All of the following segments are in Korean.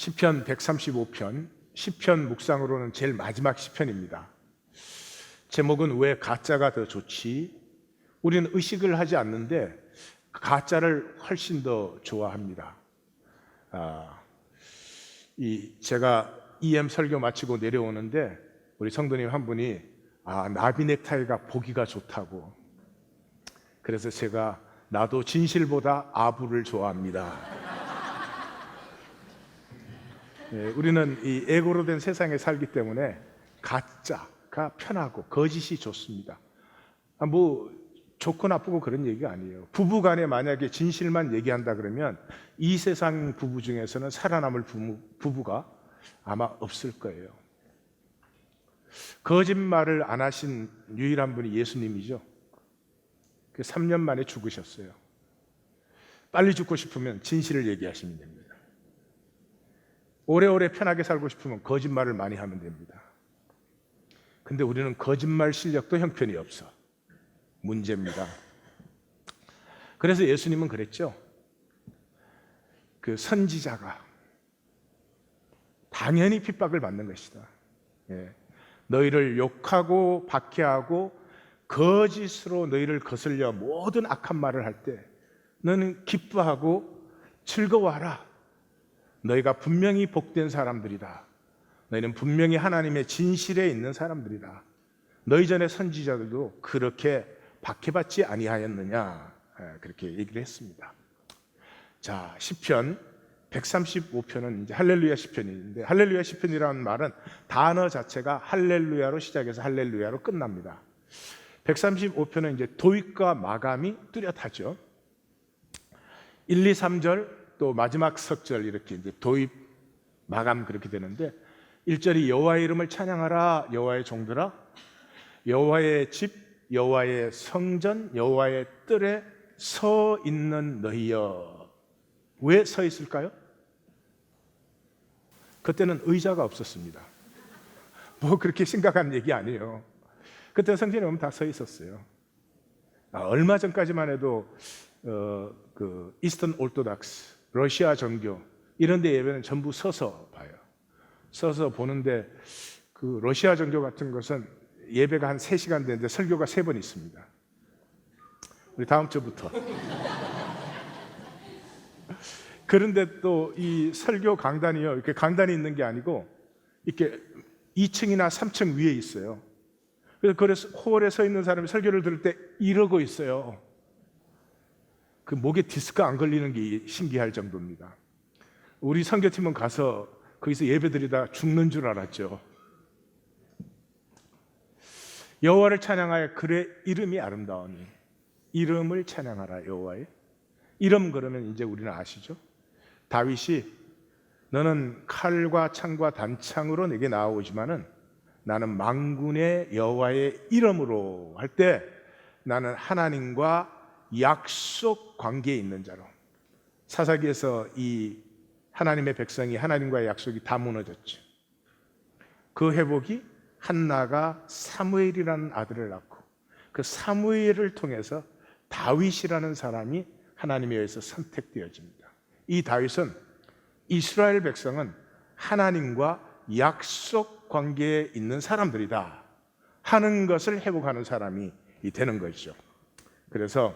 시편 135편, 시편 묵상으로는 제일 마지막 시편입니다. 제목은 왜 가짜가 더 좋지? 우리는 의식을 하지 않는데 가짜를 훨씬 더 좋아합니다. 제가 EM 설교 마치고 내려오는데 우리 성도님 한 분이 나비 넥타이가 보기가 좋다고. 그래서 제가 나도 진실보다 아부를 좋아합니다. 우리는 이 에고로 된 세상에 살기 때문에 가짜가 편하고 거짓이 좋습니다. 좋고 나쁘고 그런 얘기가 아니에요. 부부 간에 만약에 진실만 얘기한다 그러면 이 세상 부부 중에서는 살아남을 부부가 아마 없을 거예요. 거짓말을 안 하신 유일한 분이 예수님이죠. 3년 만에 죽으셨어요. 빨리 죽고 싶으면 진실을 얘기하시면 됩니다. 오래오래 편하게 살고 싶으면 거짓말을 많이 하면 됩니다. 근데 우리는 거짓말 실력도 형편이 없어. 문제입니다. 그래서 예수님은 그랬죠. 그 선지자가 당연히 핍박을 받는 것이다. 너희를 욕하고 박해하고 거짓으로 너희를 거슬려 모든 악한 말을 할 때 너는 기뻐하고 즐거워하라. 너희가 분명히 복된 사람들이다. 너희는 분명히 하나님의 진실에 있는 사람들이다. 너희 전에 선지자들도 그렇게 박해받지 아니하였느냐, 그렇게 얘기를 했습니다. 자, 시편 135편은 이제 할렐루야 시편인데, 할렐루야 시편이라는 말은 단어 자체가 할렐루야로 시작해서 할렐루야로 끝납니다. 135편은 이제 도입과 마감이 뚜렷하죠. 1, 2, 3절 또 마지막 석절 이렇게 이제 도입, 마감 그렇게 되는데, 1절이 여호와의 이름을 찬양하라 여호와의 종들아, 여호와의 집, 여호와의 성전, 여호와의 뜰에 서 있는 너희여. 왜 서 있을까요? 그때는 의자가 없었습니다. 그렇게 심각한 얘기 아니에요. 그때는 성전에 오면 다 서 있었어요. 얼마 전까지만 해도 그 이스턴 올토닥스, 러시아 정교 이런 데 예배는 전부 서서 봐요. 서서 보는데 그 러시아 정교 같은 것은 예배가 한 3시간 되는데 설교가 3번 있습니다. 우리 다음 주부터. 그런데 또 이 설교 강단이요, 이렇게 강단이 있는 게 아니고 이렇게 2층이나 3층 위에 있어요. 그래서 홀에 서 있는 사람이 설교를 들을 때 이러고 있어요. 그 목에 디스크 안 걸리는 게 신기할 정도입니다. 우리 선교팀은 가서 거기서 예배드리다 죽는 줄 알았죠. 여호와를 찬양하여 그의 이름이 아름다우니, 이름을 찬양하라 여호와의 이름. 그러면 이제 우리는 아시죠? 다윗이 너는 칼과 창과 단창으로 내게 나아오지만은 나는 만군의 여호와의 이름으로 할 때 나는 하나님과 약속 관계에 있는 자로. 사사기에서 이 하나님의 백성이 하나님과의 약속이 다 무너졌죠. 그 회복이 한나가 사무엘이라는 아들을 낳고 그 사무엘을 통해서 다윗이라는 사람이 하나님에 의해서 선택되어집니다. 이 다윗은 이스라엘 백성은 하나님과 약속 관계에 있는 사람들이다 하는 것을 회복하는 사람이 되는 것이죠. 그래서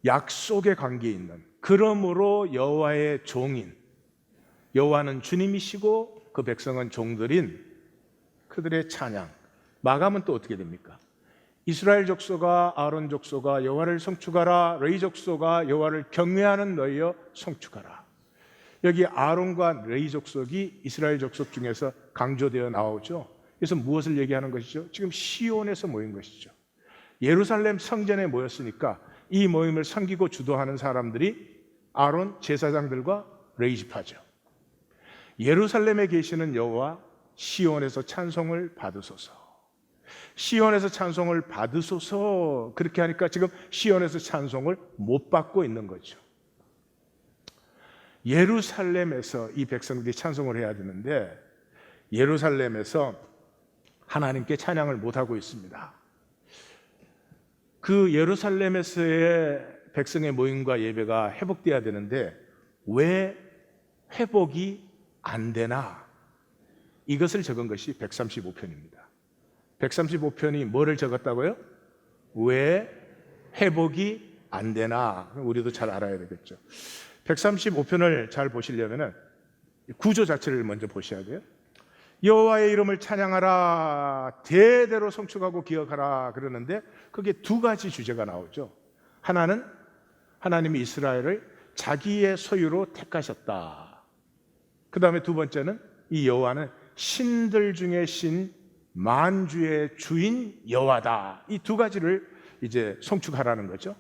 약속의 관계에 있는, 그러므로 여호와의 종인, 여호와는 주님이시고 그 백성은 종들인 그들의 찬양, 마감은 또 어떻게 됩니까? 이스라엘 족속아 아론 족속아 여호와를 송축하라, 레위 족속아 여호와를 경외하는 너희여 송축하라. 여기 아론과 레위 족속이 이스라엘 족속 중에서 강조되어 나오죠. 그래서 무엇을 얘기하는 것이죠? 지금 시온에서 모인 것이죠. 예루살렘 성전에 모였으니까 이 모임을 섬기고 주도하는 사람들이 아론 제사장들과 레위 지파죠. 예루살렘에 계시는 여호와, 시온에서 찬송을 받으소서. 시온에서 찬송을 받으소서. 그렇게 하니까 지금 시온에서 찬송을 못 받고 있는 거죠. 예루살렘에서 이 백성들이 찬송을 해야 되는데 예루살렘에서 하나님께 찬양을 못 하고 있습니다. 그 예루살렘에서의 백성의 모임과 예배가 회복돼야 되는데 왜 회복이 안 되나? 이것을 적은 것이 135편입니다. 135편이 뭐를 적었다고요? 왜 회복이 안 되나? 우리도 잘 알아야 되겠죠. 135편을 잘 보시려면 구조 자체를 먼저 보셔야 돼요. 여호와의 이름을 찬양하라, 대대로 송축하고 기억하라 그러는데 그게 두 가지 주제가 나오죠. 하나는 하나님이 이스라엘을 자기의 소유로 택하셨다. 그 다음에 두 번째는 이 여호와는 신들 중에 신, 만주의 주인 여호와다. 이 두 가지를 이제 송축하라는 거죠.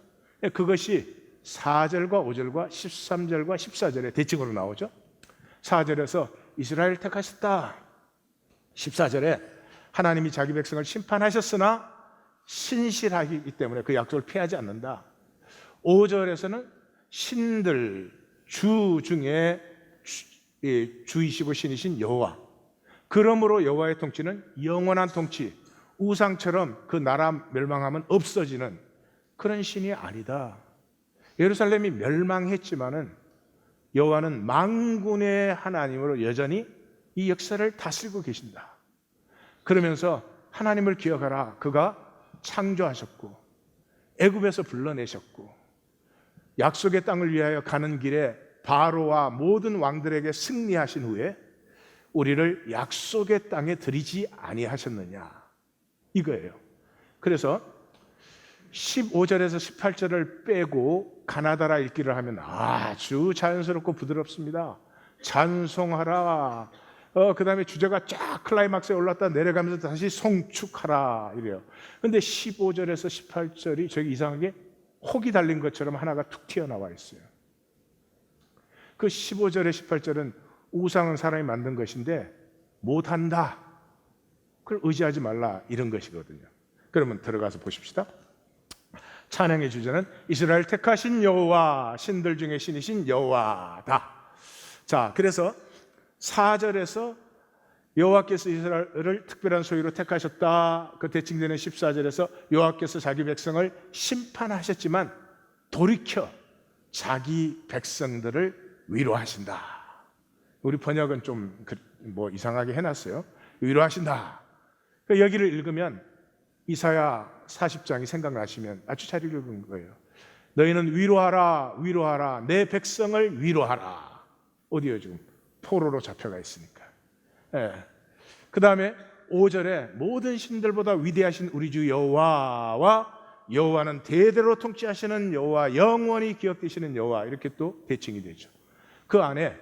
그것이 4절과 5절과 13절과 14절의 대칭으로 나오죠. 4절에서 이스라엘 택하셨다. 14절에 하나님이 자기 백성을 심판하셨으나 신실하기 때문에 그 약속을 피하지 않는다. 5절에서는 신들, 주 중에 주이시고 신이신 여호와, 그러므로 여호와의 통치는 영원한 통치, 우상처럼 그 나라 멸망하면 없어지는 그런 신이 아니다. 예루살렘이 멸망했지만은 여호와는 만군의 하나님으로 여전히 이 역사를 다스리고 계신다. 그러면서 하나님을 기억하라. 그가 창조하셨고 애굽에서 불러내셨고 약속의 땅을 위하여 가는 길에 바로와 모든 왕들에게 승리하신 후에 우리를 약속의 땅에 들이지 아니하셨느냐, 이거예요. 그래서 15절에서 18절을 빼고 가나다라 읽기를 하면 아주 자연스럽고 부드럽습니다. 찬송하라. 그 다음에 주제가 쫙 클라이막스에 올랐다 내려가면서 다시 송축하라 이래요. 근데 15절에서 18절이 저기 이상하게 혹이 달린 것처럼 하나가 툭 튀어나와 있어요. 그 15절에 18절은 우상은 사람이 만든 것인데 못한다, 그걸 의지하지 말라, 이런 것이거든요. 그러면 들어가서 보십시다. 찬양의 주제는 이스라엘 택하신 여호와, 신들 중에 신이신 여호와다. 자, 그래서 4절에서 여호와께서 이스라엘을 특별한 소유로 택하셨다. 그 대칭되는 14절에서 여호와께서 자기 백성을 심판하셨지만 돌이켜 자기 백성들을 위로하신다. 우리 번역은 좀 이상하게 해놨어요. 위로하신다. 여기를 읽으면 이사야 40장이 생각나시면 아주 잘 읽은 거예요. 너희는 위로하라, 위로하라, 내 백성을 위로하라. 어디요? 지금 포로로 잡혀가 있으니까. 그 다음에 5절에 모든 신들보다 위대하신 우리 주 여호와와 여호와는 대대로 통치하시는 여호와, 영원히 기억되시는 여호와, 이렇게 또 대칭이 되죠. 그 안에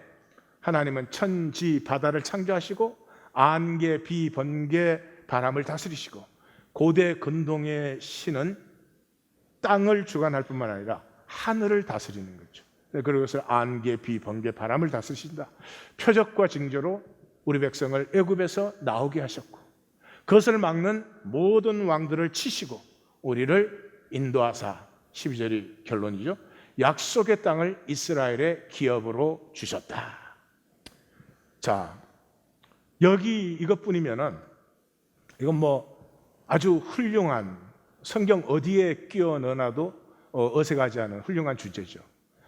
하나님은 천지 바다를 창조하시고 안개, 비, 번개, 바람을 다스리시고 고대 근동의 신은 땅을 주관할 뿐만 아니라 하늘을 다스리는 거죠. 그것을 안개, 비, 번개, 바람을 다스리신다. 표적과 징조로 우리 백성을 애굽에서 나오게 하셨고 그것을 막는 모든 왕들을 치시고 우리를 인도하사, 12절이 결론이죠, 약속의 땅을 이스라엘의 기업으로 주셨다. 자, 여기 이것뿐이면은 이건 아주 훌륭한, 성경 어디에 끼워 넣어놔도 어색하지 않은 훌륭한 주제죠.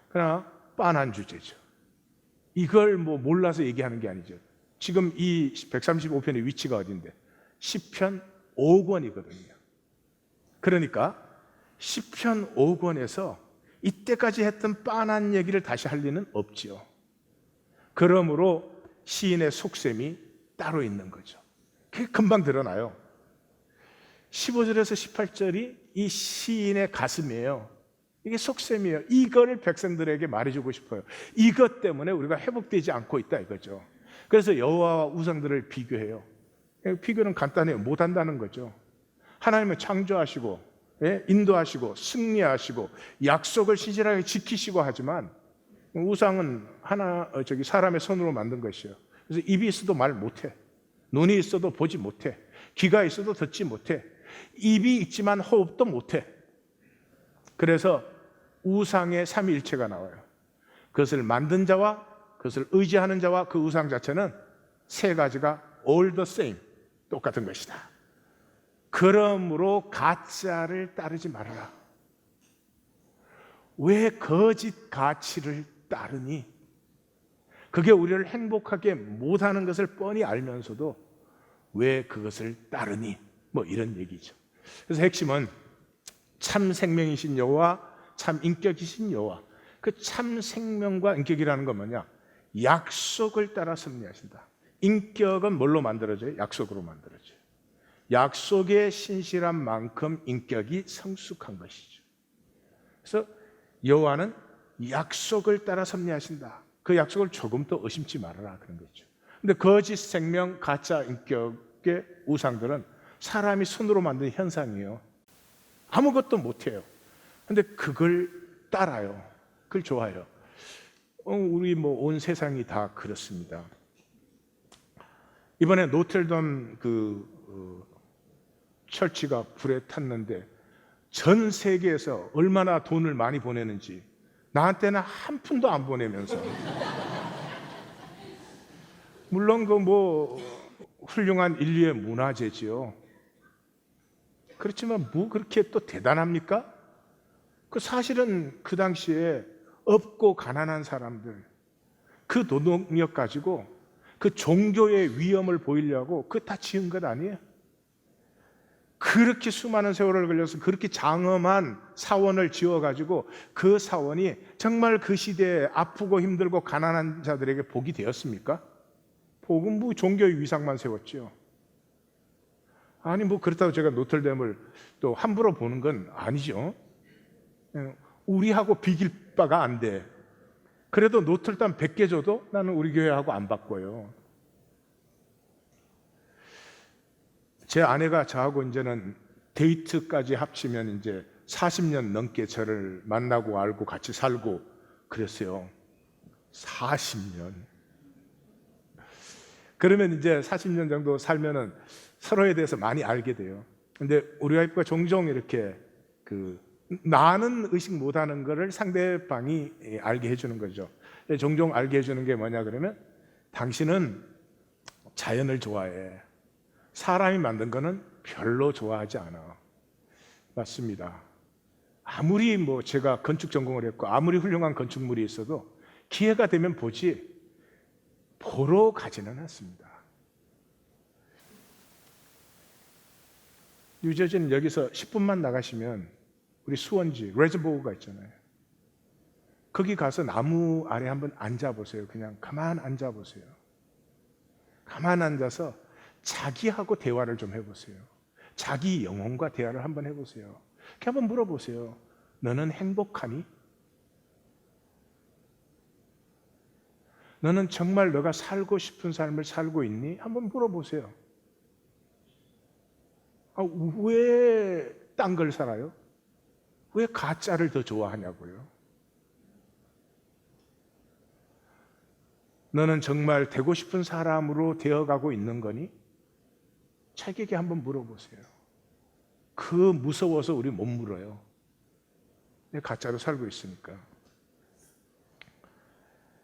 그러나 빤한 주제죠. 이걸 몰라서 얘기하는 게 아니죠. 지금 이 135편의 위치가 어딘데? 시편 5권이거든요. 그러니까 시편 5권에서 이때까지 했던 빤한 얘기를 다시 할 리는 없지요. 그러므로 시인의 속셈이 따로 있는 거죠. 그게 금방 드러나요. 15절에서 18절이 이 시인의 가슴이에요. 이게 속셈이에요. 이거를 백성들에게 말해주고 싶어요. 이것 때문에 우리가 회복되지 않고 있다 이거죠. 그래서 여호와와 우상들을 비교해요. 비교는 간단해요. 못한다는 거죠. 하나님은 창조하시고 인도하시고 승리하시고 약속을 신실하게 지키시고 하지만 우상은 사람의 손으로 만든 것이에요. 그래서 입이 있어도 말 못해, 눈이 있어도 보지 못해, 귀가 있어도 듣지 못해, 입이 있지만 호흡도 못해. 그래서 우상의 삼위일체가 나와요. 그것을 만든 자와 그것을 의지하는 자와 그 우상 자체는 세 가지가 all the same, 똑같은 것이다. 그러므로 가짜를 따르지 말아라. 왜 거짓 가치를 따르니? 그게 우리를 행복하게 못하는 것을 뻔히 알면서도 왜 그것을 따르니? 뭐 이런 얘기죠. 그래서 핵심은 참 생명이신 여호와, 참 인격이신 여호와. 그 참 생명과 인격이라는 건 뭐냐? 약속을 따라 섭리하신다. 인격은 뭘로 만들어져요? 약속으로 만들어져요. 약속에 신실한 만큼 인격이 성숙한 것이죠. 그래서 여호와는 약속을 따라 섭리하신다. 그 약속을 조금도 의심치 말아라 그런 거죠. 근데 거짓 생명, 가짜 인격의 우상들은 사람이 손으로 만든 현상이에요. 아무것도 못해요. 근데 그걸 따라요. 그걸 좋아해요. 우리 온 세상이 다 그렇습니다. 이번에 노틀담 철치가 불에 탔는데 전 세계에서 얼마나 돈을 많이 보내는지 나한테는 한 푼도 안 보내면서 물론 훌륭한 인류의 문화재지요. 그렇지만 뭐 그렇게 또 대단합니까? 그 사실은 그 당시에 없고 가난한 사람들 그 노동력 가지고 그 종교의 위엄을 보이려고 그 다 지은 것 아니에요? 그렇게 수많은 세월을 걸려서 그렇게 장엄한 사원을 지어가지고 그 사원이 정말 그 시대에 아프고 힘들고 가난한 자들에게 복이 되었습니까? 복은 종교의 위상만 세웠죠. 아니 그렇다고 제가 노틀담을 또 함부로 보는 건 아니죠. 우리하고 비길 바가 안 돼. 그래도 노틀담 100개 줘도 나는 우리 교회하고 안 바꿔요. 제 아내가 저하고 이제는 데이트까지 합치면 이제 40년 넘게 저를 만나고 알고 같이 살고 그랬어요. 40년. 그러면 이제 40년 정도 살면은 서로에 대해서 많이 알게 돼요. 근데 우리 와이프가 종종 이렇게 나는 의식 못하는 거를 상대방이 알게 해주는 거죠. 종종 알게 해주는 게 뭐냐 그러면 당신은 자연을 좋아해. 사람이 만든 거는 별로 좋아하지 않아. 맞습니다. 아무리 제가 건축 전공을 했고 아무리 훌륭한 건축물이 있어도 기회가 되면 보지 보러 가지는 않습니다. 뉴저지는 여기서 10분만 나가시면 우리 수원지 레저보우가 있잖아요. 거기 가서 나무 아래 한번 앉아보세요. 그냥 가만 앉아보세요. 가만 앉아서 자기하고 대화를 좀 해보세요. 자기 영혼과 대화를 한번 해보세요. 이렇게 한번 물어보세요. 너는 행복하니? 너는 정말 너가 살고 싶은 삶을 살고 있니? 한번 물어보세요. 왜 딴 걸 살아요? 왜 가짜를 더 좋아하냐고요? 너는 정말 되고 싶은 사람으로 되어가고 있는 거니? 자기에게 한번 물어보세요. 무서워서 우리 못 물어요. 내가 가짜로 살고 있으니까.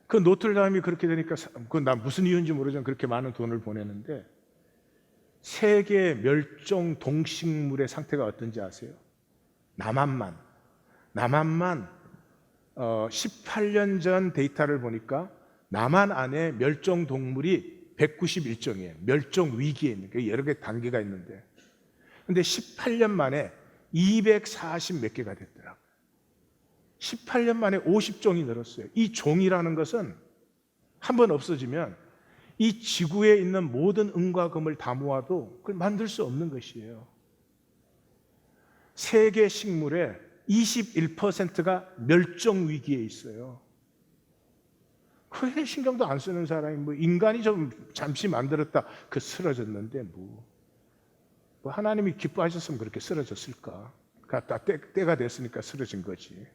노틀담이 그렇게 되니까 난 무슨 이유인지 모르지만 그렇게 많은 돈을 보내는데 세계 멸종 동식물의 상태가 어떤지 아세요? 남한만 18년 전 데이터를 보니까 남한 안에 멸종 동물이 191종이에요. 멸종 위기에 있는 게 여러 개 단계가 있는데 근데 18년 만에 240 몇 개가 됐더라고요. 18년 만에 50종이 늘었어요. 이 종이라는 것은 한번 없어지면 이 지구에 있는 모든 은과 금을 다 모아도 그걸 만들 수 없는 것이에요. 세계 식물의 21%가 멸종 위기에 있어요. 그게 신경도 안 쓰는 사람이 인간이 좀 잠시 만들었다 쓰러졌는데 하나님이 기뻐하셨으면 그렇게 쓰러졌을까? 때가 됐으니까 쓰러진 거지.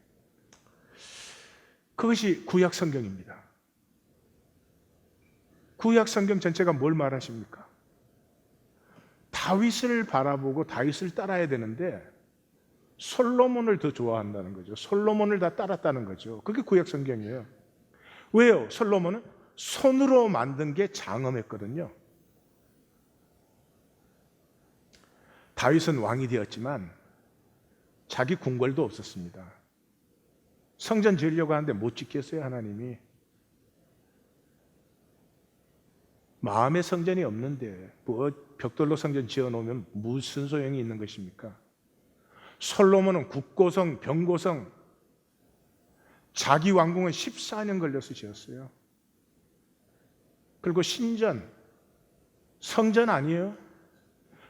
그것이 구약 성경입니다. 구약 성경 전체가 뭘 말하십니까? 다윗을 바라보고 다윗을 따라야 되는데 솔로몬을 더 좋아한다는 거죠. 솔로몬을 다 따랐다는 거죠. 그게 구약 성경이에요. 왜요? 솔로몬은 손으로 만든 게 장엄했거든요. 다윗은 왕이 되었지만 자기 궁궐도 없었습니다. 성전 지으려고 하는데 못 짓겠어요, 하나님이. 마음의 성전이 없는데 뭐 벽돌로 성전 지어놓으면 무슨 소용이 있는 것입니까? 솔로몬은 국고성, 병고성, 자기 왕궁은 14년 걸려서 지었어요. 그리고 신전, 성전 아니에요.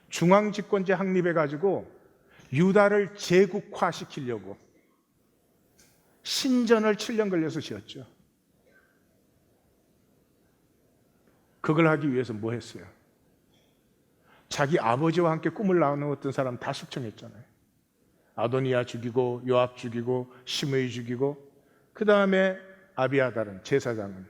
중앙집권제 확립해가지고 유다를 제국화시키려고 신전을 7년 걸려서 지었죠. 그걸 하기 위해서 뭐 했어요? 자기 아버지와 함께 꿈을 나누었던 사람 다 숙청했잖아요. 아도니아 죽이고 요압 죽이고 시므이 죽이고, 그 다음에 아비아달은, 제사장은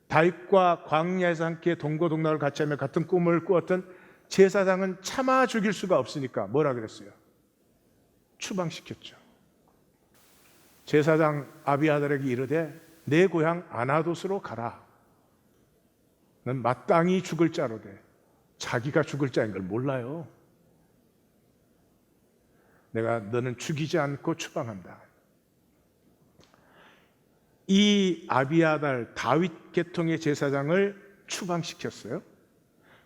다윗과 광야에서 함께 동고동락을 같이 하며 같은 꿈을 꾸었던 제사장은 차마 죽일 수가 없으니까 뭐라 그랬어요? 추방시켰죠. 제사장 아비아달에게 이르되 내 고향 아나돗으로 가라. 넌 마땅히 죽을 자로되. 자기가 죽을 자인 걸 몰라요. 내가 너는 죽이지 않고 추방한다. 이 아비아달, 다윗 계통의 제사장을 추방시켰어요.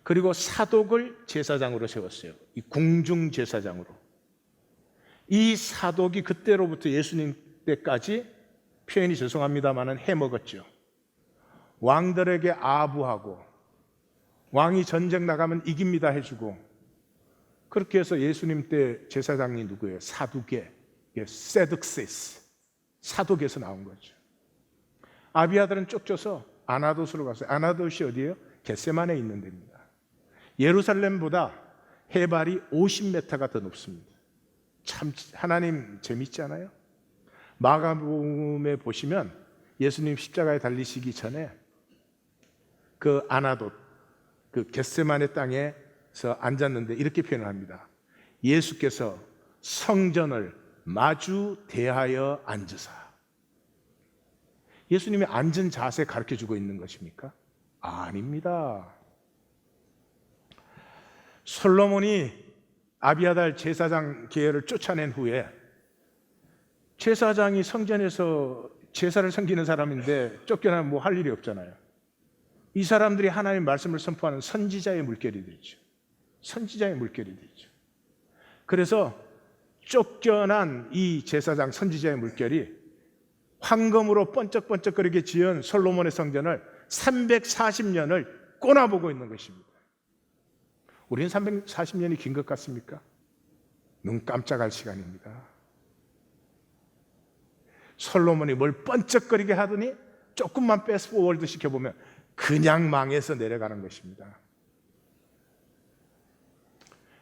그리고 사독을 제사장으로 세웠어요. 이 궁중 제사장으로. 이 사독이 그때로부터 예수님 때까지, 표현이 죄송합니다마는 해먹었죠. 왕들에게 아부하고, 왕이 전쟁 나가면 이깁니다 해주고, 그렇게 해서 예수님 때 제사장이 누구예요? 사두개, 세득세스, 사독에서 나온 거죠. 아비아달은 쫓겨서 아나돗으로 갔어요. 아나돗이 어디예요? 겟세만에 있는 데입니다. 예루살렘보다 해발이 50m가 더 높습니다. 참 하나님 재밌지 않아요? 마가복음에 보시면 예수님 십자가에 달리시기 전에 그 아나돗, 그 겟세만의 땅에서 앉았는데 이렇게 표현을 합니다. 예수께서 성전을 마주 대하여 앉으사. 예수님이 앉은 자세 가르쳐주고 있는 것입니까? 아닙니다. 솔로몬이 아비아달 제사장 계열을 쫓아낸 후에, 제사장이 성전에서 제사를 섬기는 사람인데 쫓겨나면 뭐 할 일이 없잖아요. 이 사람들이 하나님의 말씀을 선포하는 선지자의 물결이 되죠. 선지자의 물결이 되죠. 그래서 쫓겨난 이 제사장 선지자의 물결이 황금으로 번쩍번쩍거리게 지은 솔로몬의 성전을 340년을 꼬나보고 있는 것입니다. 우리는 340년이 긴 것 같습니까? 눈 깜짝할 시간입니다. 솔로몬이 뭘 번쩍거리게 하더니 조금만 패스트포워드 시켜보면 그냥 망해서 내려가는 것입니다.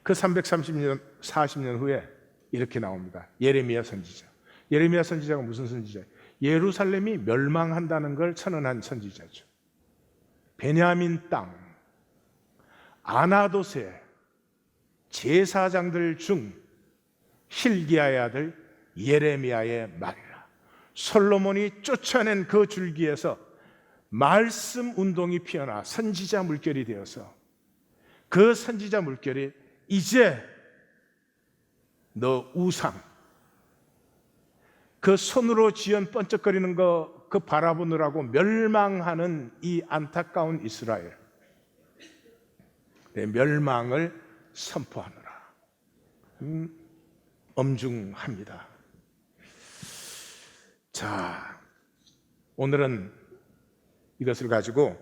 그 330년, 40년 후에 이렇게 나옵니다. 예레미야 선지자. 예레미야 선지자가 무슨 선지자예요? 예루살렘이 멸망한다는 걸 선언한 선지자죠. 베냐민 땅 아나돗의 제사장들 중 hil기야의 아들 예레미야의 말이라. 솔로몬이 쫓아낸 그 줄기에서 말씀 운동이 피어나 선지자 물결이 되어서, 그 선지자 물결이 이제 너 우상, 그 손으로 지은 번쩍거리는 거 그 바라보느라고 멸망하는 이 안타까운 이스라엘, 내 멸망을 선포하노라. 엄중합니다. 자, 오늘은 이것을 가지고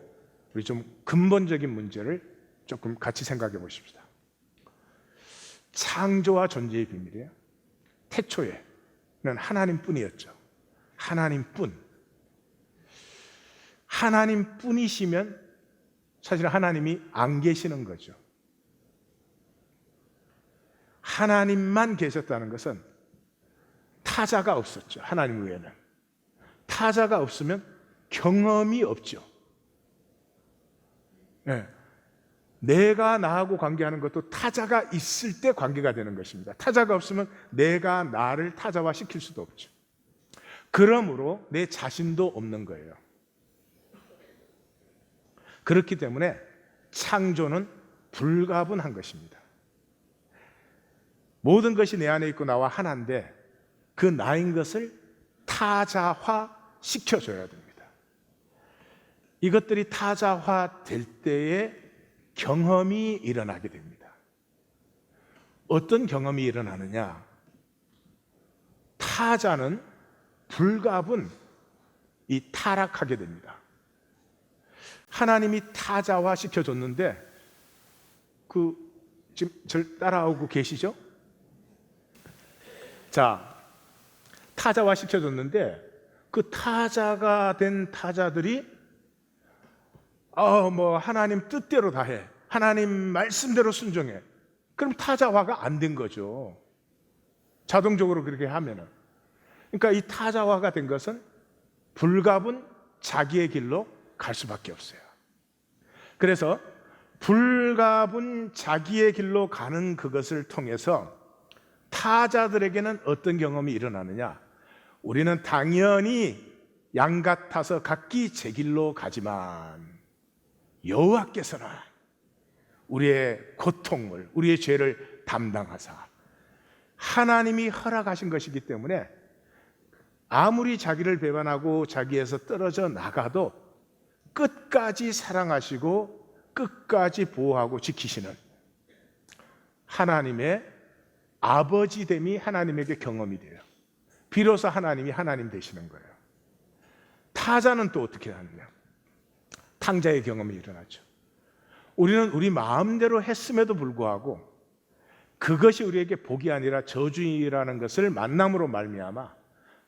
우리 좀 근본적인 문제를 조금 같이 생각해 보십시다. 창조와 존재의 비밀이에요. 태초에는 하나님뿐이었죠. 하나님뿐. 하나님뿐이시면 사실 하나님이 안 계시는 거죠. 하나님만 계셨다는 것은 타자가 없었죠. 하나님 외에는. 타자가 없으면 경험이 없죠. 네. 내가 나하고 관계하는 것도 타자가 있을 때 관계가 되는 것입니다. 타자가 없으면 내가 나를 타자화시킬 수도 없죠. 그러므로 내 자신도 없는 거예요. 그렇기 때문에 창조는 불가분한 것입니다. 모든 것이 내 안에 있고 나와 하나인데 그 나인 것을 타자화 시켜줘야 됩니다. 이것들이 타자화 될 때에 경험이 일어나게 됩니다. 어떤 경험이 일어나느냐? 타자는 불갑은 타락하게 됩니다. 하나님이 타자화 시켜줬는데 지금 절 따라오고 계시죠? 자, 타자화 시켜줬는데 그 타자가 된 타자들이 하나님 뜻대로 다 해. 하나님 말씀대로 순종해. 그럼 타자화가 안 된 거죠. 자동적으로 그렇게 하면은. 그러니까 이 타자화가 된 것은 불갑은 자기의 길로 갈 수밖에 없어요. 그래서 불갑은 자기의 길로 가는 그것을 통해서 타자들에게는 어떤 경험이 일어나느냐? 우리는 당연히 양 같아서 각기 제 길로 가지만 여호와께서는 우리의 고통을, 우리의 죄를 담당하사 하나님이 허락하신 것이기 때문에 아무리 자기를 배반하고 자기에서 떨어져 나가도 끝까지 사랑하시고 끝까지 보호하고 지키시는 하나님의 아버지됨이 하나님에게 경험이 돼요. 비로소 하나님이 하나님 되시는 거예요. 타자는 또 어떻게 하느냐? 탕자의 경험이 일어나죠. 우리는 우리 마음대로 했음에도 불구하고 그것이 우리에게 복이 아니라 저주이라는 것을 만남으로 말미암아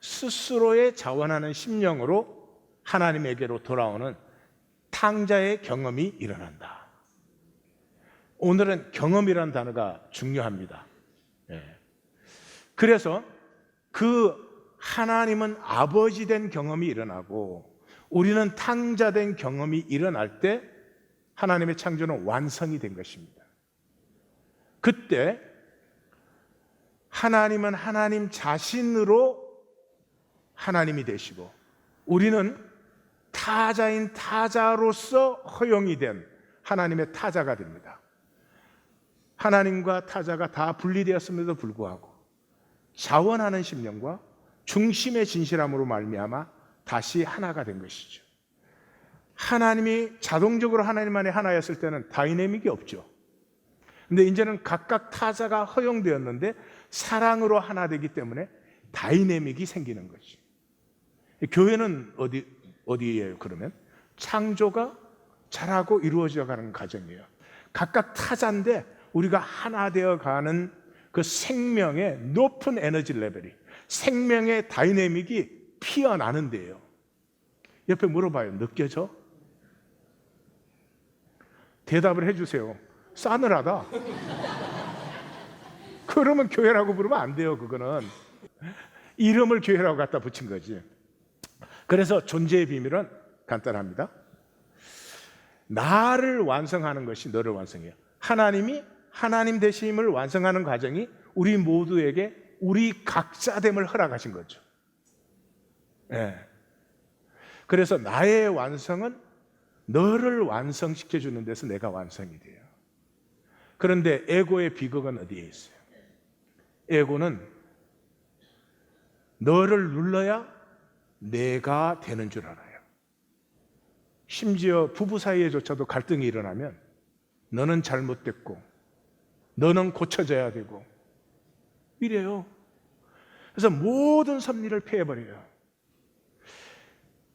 스스로의 자원하는 심령으로 하나님에게로 돌아오는 탕자의 경험이 일어난다. 오늘은 경험이라는 단어가 중요합니다. 그래서 그 하나님은 아버지 된 경험이 일어나고 우리는 탕자 된 경험이 일어날 때 하나님의 창조는 완성이 된 것입니다. 그때 하나님은 하나님 자신으로 하나님이 되시고 우리는 타자인 타자로서 허용이 된 하나님의 타자가 됩니다. 하나님과 타자가 다 분리되었음에도 불구하고 자원하는 심령과 중심의 진실함으로 말미암아 다시 하나가 된 것이죠. 하나님이 자동적으로 하나님 안에 하나였을 때는 다이내믹이 없죠. 근데 이제는 각각 타자가 허용되었는데 사랑으로 하나 되기 때문에 다이내믹이 생기는 거지. 교회는 어디예요? 그러면 창조가 자라고 이루어져 가는 과정이에요. 각각 타자인데 우리가 하나 되어 가는 그 생명의 높은 에너지 레벨이, 생명의 다이내믹이 피어나는 데예요. 옆에 물어봐요. 느껴져? 대답을 해주세요. 싸늘하다. 그러면 교회라고 부르면 안 돼요. 그거는 이름을 교회라고 갖다 붙인 거지. 그래서 존재의 비밀은 간단합니다. 나를 완성하는 것이 너를 완성해요. 하나님이 하나님 되심을 완성하는 과정이 우리 모두에게 우리 각자됨을 허락하신 거죠. 그래서 나의 완성은 너를 완성시켜 주는 데서 내가 완성이 돼요. 그런데 에고의 비극은 어디에 있어요? 에고는 너를 눌러야 내가 되는 줄 알아요. 심지어 부부 사이에조차도 갈등이 일어나면 너는 잘못됐고 너는 고쳐져야 되고 이래요. 그래서 모든 섭리를 폐해버려요.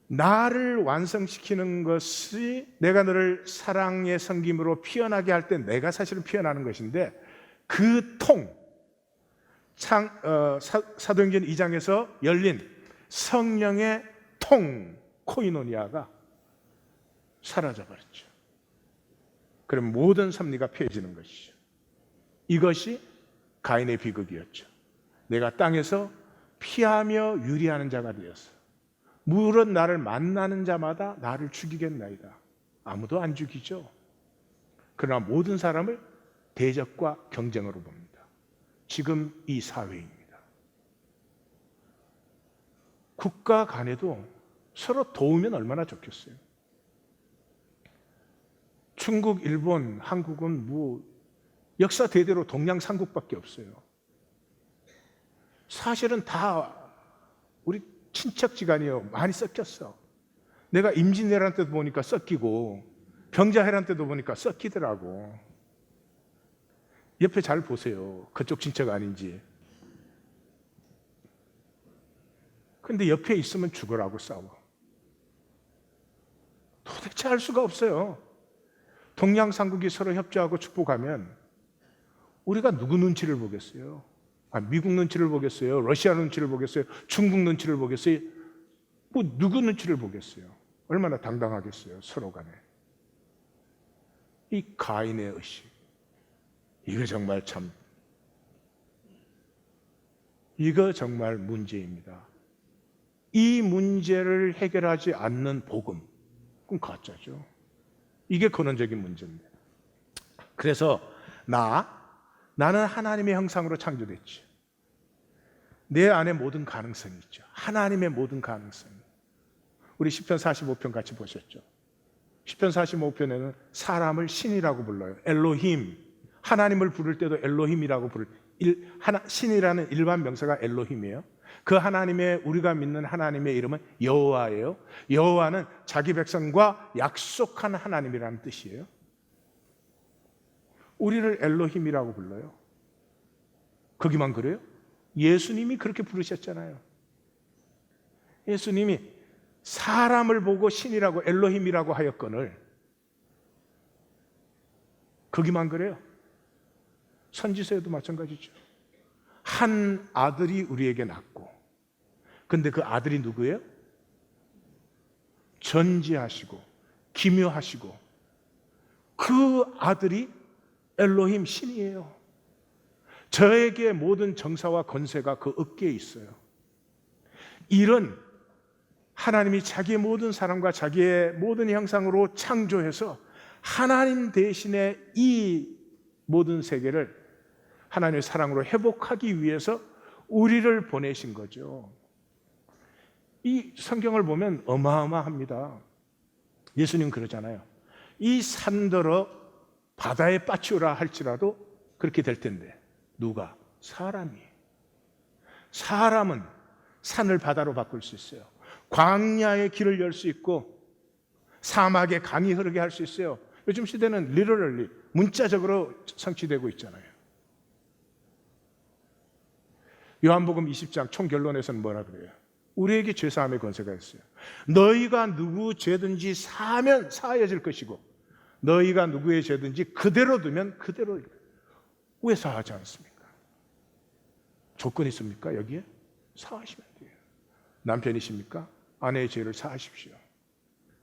나를 완성시키는 것이 내가 너를 사랑의 섬김으로 피어나게 할 때 내가 사실은 피어나는 것인데 그 사도행전 2장에서 열린 성령의 코이노니아가 사라져버렸죠. 그럼 모든 섭리가 폐해지는 것이죠. 이것이 가인의 비극이었죠. 내가 땅에서 피하며 유리하는 자가 되었어. 물은 나를 만나는 자마다 나를 죽이겠나이다. 아무도 안 죽이죠. 그러나 모든 사람을 대적과 경쟁으로 봅니다. 지금 이 사회입니다. 국가 간에도 서로 도우면 얼마나 좋겠어요. 중국, 일본, 한국은 역사 대대로 동양삼국밖에 없어요. 사실은 다 우리 친척지간이요. 많이 섞였어. 내가 임진왜란 때도 보니까 섞이고 병자회란 때도 보니까 섞이더라고. 옆에 잘 보세요. 그쪽 친척 아닌지. 근데 옆에 있으면 죽으라고 싸워. 도대체 할 수가 없어요. 동양상국이 서로 협조하고 축복하면 우리가 누구 눈치를 보겠어요? 미국 눈치를 보겠어요? 러시아 눈치를 보겠어요? 중국 눈치를 보겠어요? 뭐 누구 눈치를 보겠어요? 얼마나 당당하겠어요, 서로 간에. 이 가인의 의식, 이거 정말 문제입니다. 이 문제를 해결하지 않는 복음, 그건 가짜죠. 이게 근원적인 문제입니다. 그래서 나는 하나님의 형상으로 창조됐지. 내 안에 모든 가능성이 있죠. 하나님의 모든 가능성이. 우리 시편 45편 같이 보셨죠? 시편 45편에는 사람을 신이라고 불러요. 엘로힘. 하나님을 부를 때도 엘로힘이라고 부를 신이라는 일반 명사가 엘로힘이에요. 그 하나님의, 우리가 믿는 하나님의 이름은 여호와예요. 여호와는 자기 백성과 약속한 하나님이라는 뜻이에요. 우리를 엘로힘이라고 불러요. 거기만 그래요? 예수님이 그렇게 부르셨잖아요. 예수님이 사람을 보고 신이라고 엘로힘이라고 하였거늘 거기만 그래요? 선지서에도 마찬가지죠. 한 아들이 우리에게 낳고, 근데 그 아들이 누구예요? 전지하시고 기묘하시고 그 아들이 엘로힘 신이에요. 저에게 모든 정사와 권세가 그 어깨에 있어요. 이런 하나님이 자기의 모든 사람과 자기의 모든 형상으로 창조해서 하나님 대신에 이 모든 세계를 하나님의 사랑으로 회복하기 위해서 우리를 보내신 거죠. 이 성경을 보면 어마어마합니다. 예수님 그러잖아요. 이 산더러 바다에 빠치우라 할지라도 그렇게 될 텐데 누가? 사람이. 사람은 산을 바다로 바꿀 수 있어요. 광야의 길을 열 수 있고 사막에 강이 흐르게 할 수 있어요. 요즘 시대는 리터럴리 문자적으로 성취되고 있잖아요. 요한복음 20장 총결론에서는 뭐라 그래요? 우리에게 죄사함의 권세가 있어요. 너희가 누구 죄든지 사하면 사하여질 것이고 너희가 누구의 죄든지 그대로 두면 그대로. 왜 사하지 않습니까? 조건이 있습니까? 여기에? 사하시면 돼요. 남편이십니까? 아내의 죄를 사하십시오.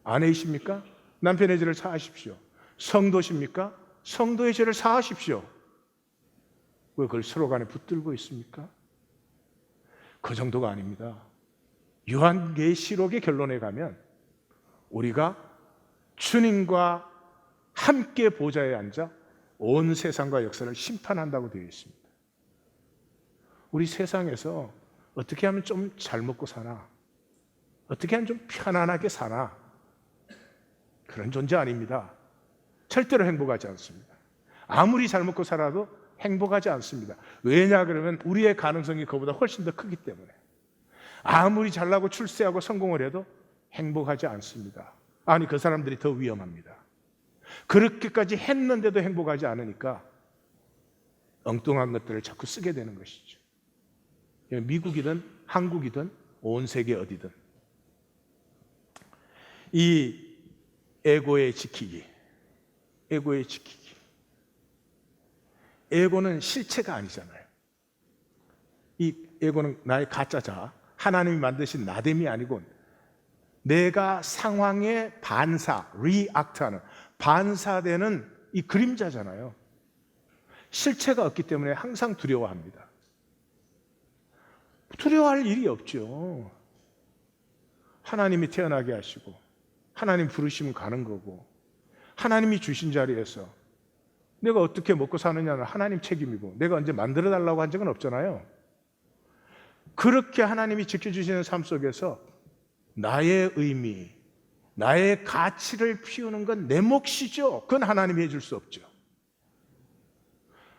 아내이십니까? 남편의 죄를 사하십시오. 성도십니까? 성도의 죄를 사하십시오. 왜 그걸 서로 간에 붙들고 있습니까? 그 정도가 아닙니다. 요한계시록의 결론에 가면 우리가 주님과 함께 보좌에 앉아 온 세상과 역사를 심판한다고 되어 있습니다. 우리 세상에서 어떻게 하면 좀 잘 먹고 사나? 어떻게 하면 좀 편안하게 사나? 그런 존재 아닙니다. 절대로 행복하지 않습니다. 아무리 잘 먹고 살아도 행복하지 않습니다. 왜냐 그러면 우리의 가능성이 그보다 훨씬 더 크기 때문에. 아무리 잘나고 출세하고 성공을 해도 행복하지 않습니다. 아니, 그 사람들이 더 위험합니다. 그렇게까지 했는데도 행복하지 않으니까 엉뚱한 것들을 자꾸 쓰게 되는 것이죠. 미국이든 한국이든 온 세계 어디든 이 에고의 지키기, 에고의 지키기. 에고는 실체가 아니잖아요. 이 에고는 나의 가짜자, 하나님이 만드신 나됨이 아니고 내가 상황에 반사, 리액트하는, 반사되는 이 그림자잖아요. 실체가 없기 때문에 항상 두려워합니다. 두려워할 일이 없죠. 하나님이 태어나게 하시고 하나님 부르시면 가는 거고 하나님이 주신 자리에서 내가 어떻게 먹고 사느냐는 하나님 책임이고 내가 언제 만들어 달라고 한 적은 없잖아요. 그렇게 하나님이 지켜주시는 삶 속에서 나의 의미, 나의 가치를 피우는 건 내 몫이죠. 그건 하나님이 해줄 수 없죠.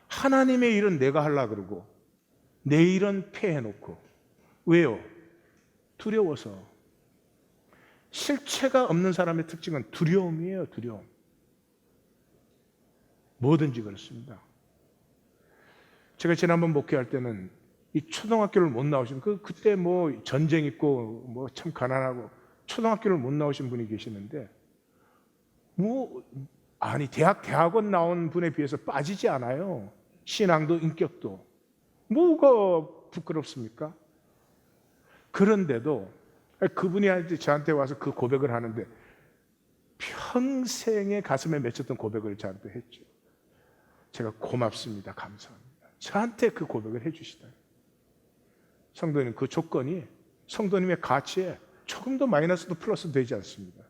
하나님의 일은 내가 하려고 그러고 내 일은 폐해놓고. 왜요? 두려워서. 실체가 없는 사람의 특징은 두려움이에요. 두려움. 뭐든지 그렇습니다. 제가 지난번 목회할 때는 이 초등학교를 못 나오신 그때 뭐 전쟁 있고 뭐 참 가난하고 초등학교를 못 나오신 분이 계시는데 대학원 나온 분에 비해서 빠지지 않아요. 신앙도 인격도. 뭐가 부끄럽습니까? 그런데도 그분이 저한테 와서 그 고백을 하는데 평생에 가슴에 맺혔던 고백을 저한테 했죠. 제가 고맙습니다. 감사합니다. 저한테 그 고백을 해주시다. 성도님, 그 조건이 성도님의 가치에 조금도 마이너스도 플러스 되지 않습니다.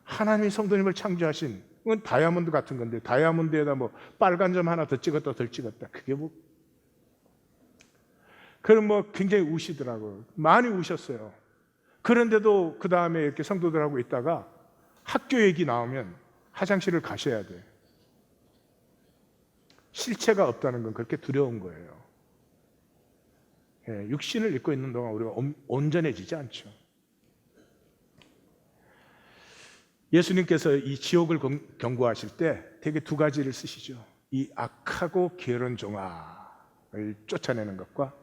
하나님이 성도님을 창조하신 그건 다이아몬드 같은 건데 다이아몬드에다 뭐 빨간 점 하나 더 찍었다 덜 찍었다 그게 뭐 그럼 뭐 굉장히 우시더라고요. 많이 우셨어요. 그런데도 그 다음에 이렇게 성도들하고 있다가 학교 얘기 나오면 화장실을 가셔야 돼. 실체가 없다는 건 그렇게 두려운 거예요. 예, 육신을 입고 있는 동안 우리가 온전해지지 않죠. 예수님께서 이 지옥을 경고하실 때 되게 두 가지를 쓰시죠. 이 악하고 게으른 종아를 쫓아내는 것과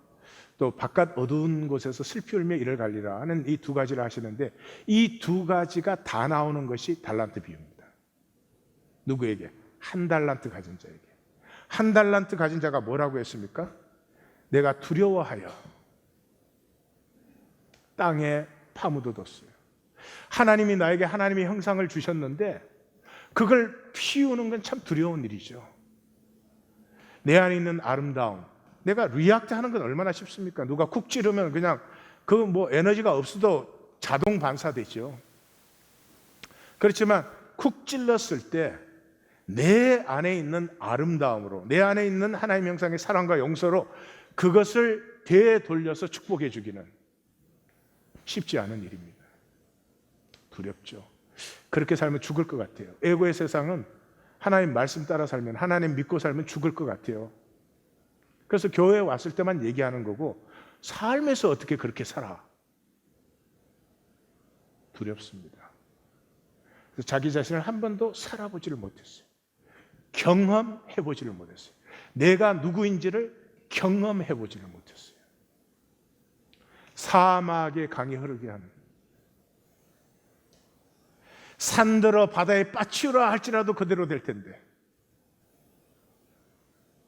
또 바깥 어두운 곳에서 슬피 울며 이를 갈리라 하는 이 두 가지를 하시는데 이 두 가지가 다 나오는 것이 달란트 비유입니다. 누구에게? 한 달란트 가진 자에게. 한 달란트 가진 자가 뭐라고 했습니까? 내가 두려워하여 땅에 파묻어뒀어요. 하나님이 나에게 하나님의 형상을 주셨는데 그걸 피우는 건 참 두려운 일이죠. 내 안에 있는 아름다움, 내가 리액트 하는 건 얼마나 쉽습니까? 누가 쿡 찌르면 그냥 그 뭐 에너지가 없어도 자동 반사되죠. 그렇지만 쿡 찔렀을 때 내 안에 있는 아름다움으로, 내 안에 있는 하나님 형상의 사랑과 용서로 그것을 되돌려서 축복해 주기는 쉽지 않은 일입니다. 두렵죠. 그렇게 살면 죽을 것 같아요. 에고의 세상은 하나님 말씀 따라 살면, 하나님 믿고 살면 죽을 것 같아요. 그래서 교회에 왔을 때만 얘기하는 거고 삶에서 어떻게 그렇게 살아? 두렵습니다. 그래서 자기 자신을 한 번도 살아보지를 못했어요. 경험해보지를 못했어요. 내가 누구인지를 경험해보지를 못했어요. 사막의 강이 흐르게 하는, 산들어 바다에 빠치우라 할지라도 그대로 될 텐데,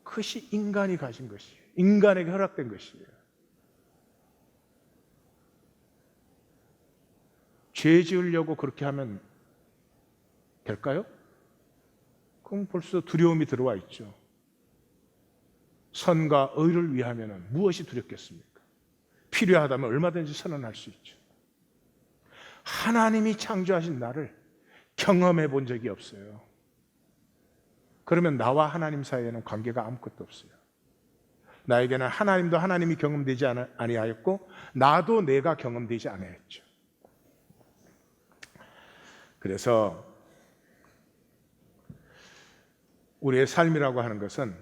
그것이 인간이 가진 것이에요. 인간에게 허락된 것이에요. 죄 지으려고 그렇게 하면 될까요? 그럼 벌써 두려움이 들어와 있죠. 선과 의를 위하면 무엇이 두렵겠습니까? 필요하다면 얼마든지 선언할 수 있죠. 하나님이 창조하신 나를 경험해 본 적이 없어요. 그러면 나와 하나님 사이에는 관계가 아무것도 없어요. 나에게는 하나님도 하나님이 경험되지 아니하였고 나도 내가 경험되지 않았죠. 그래서 우리의 삶이라고 하는 것은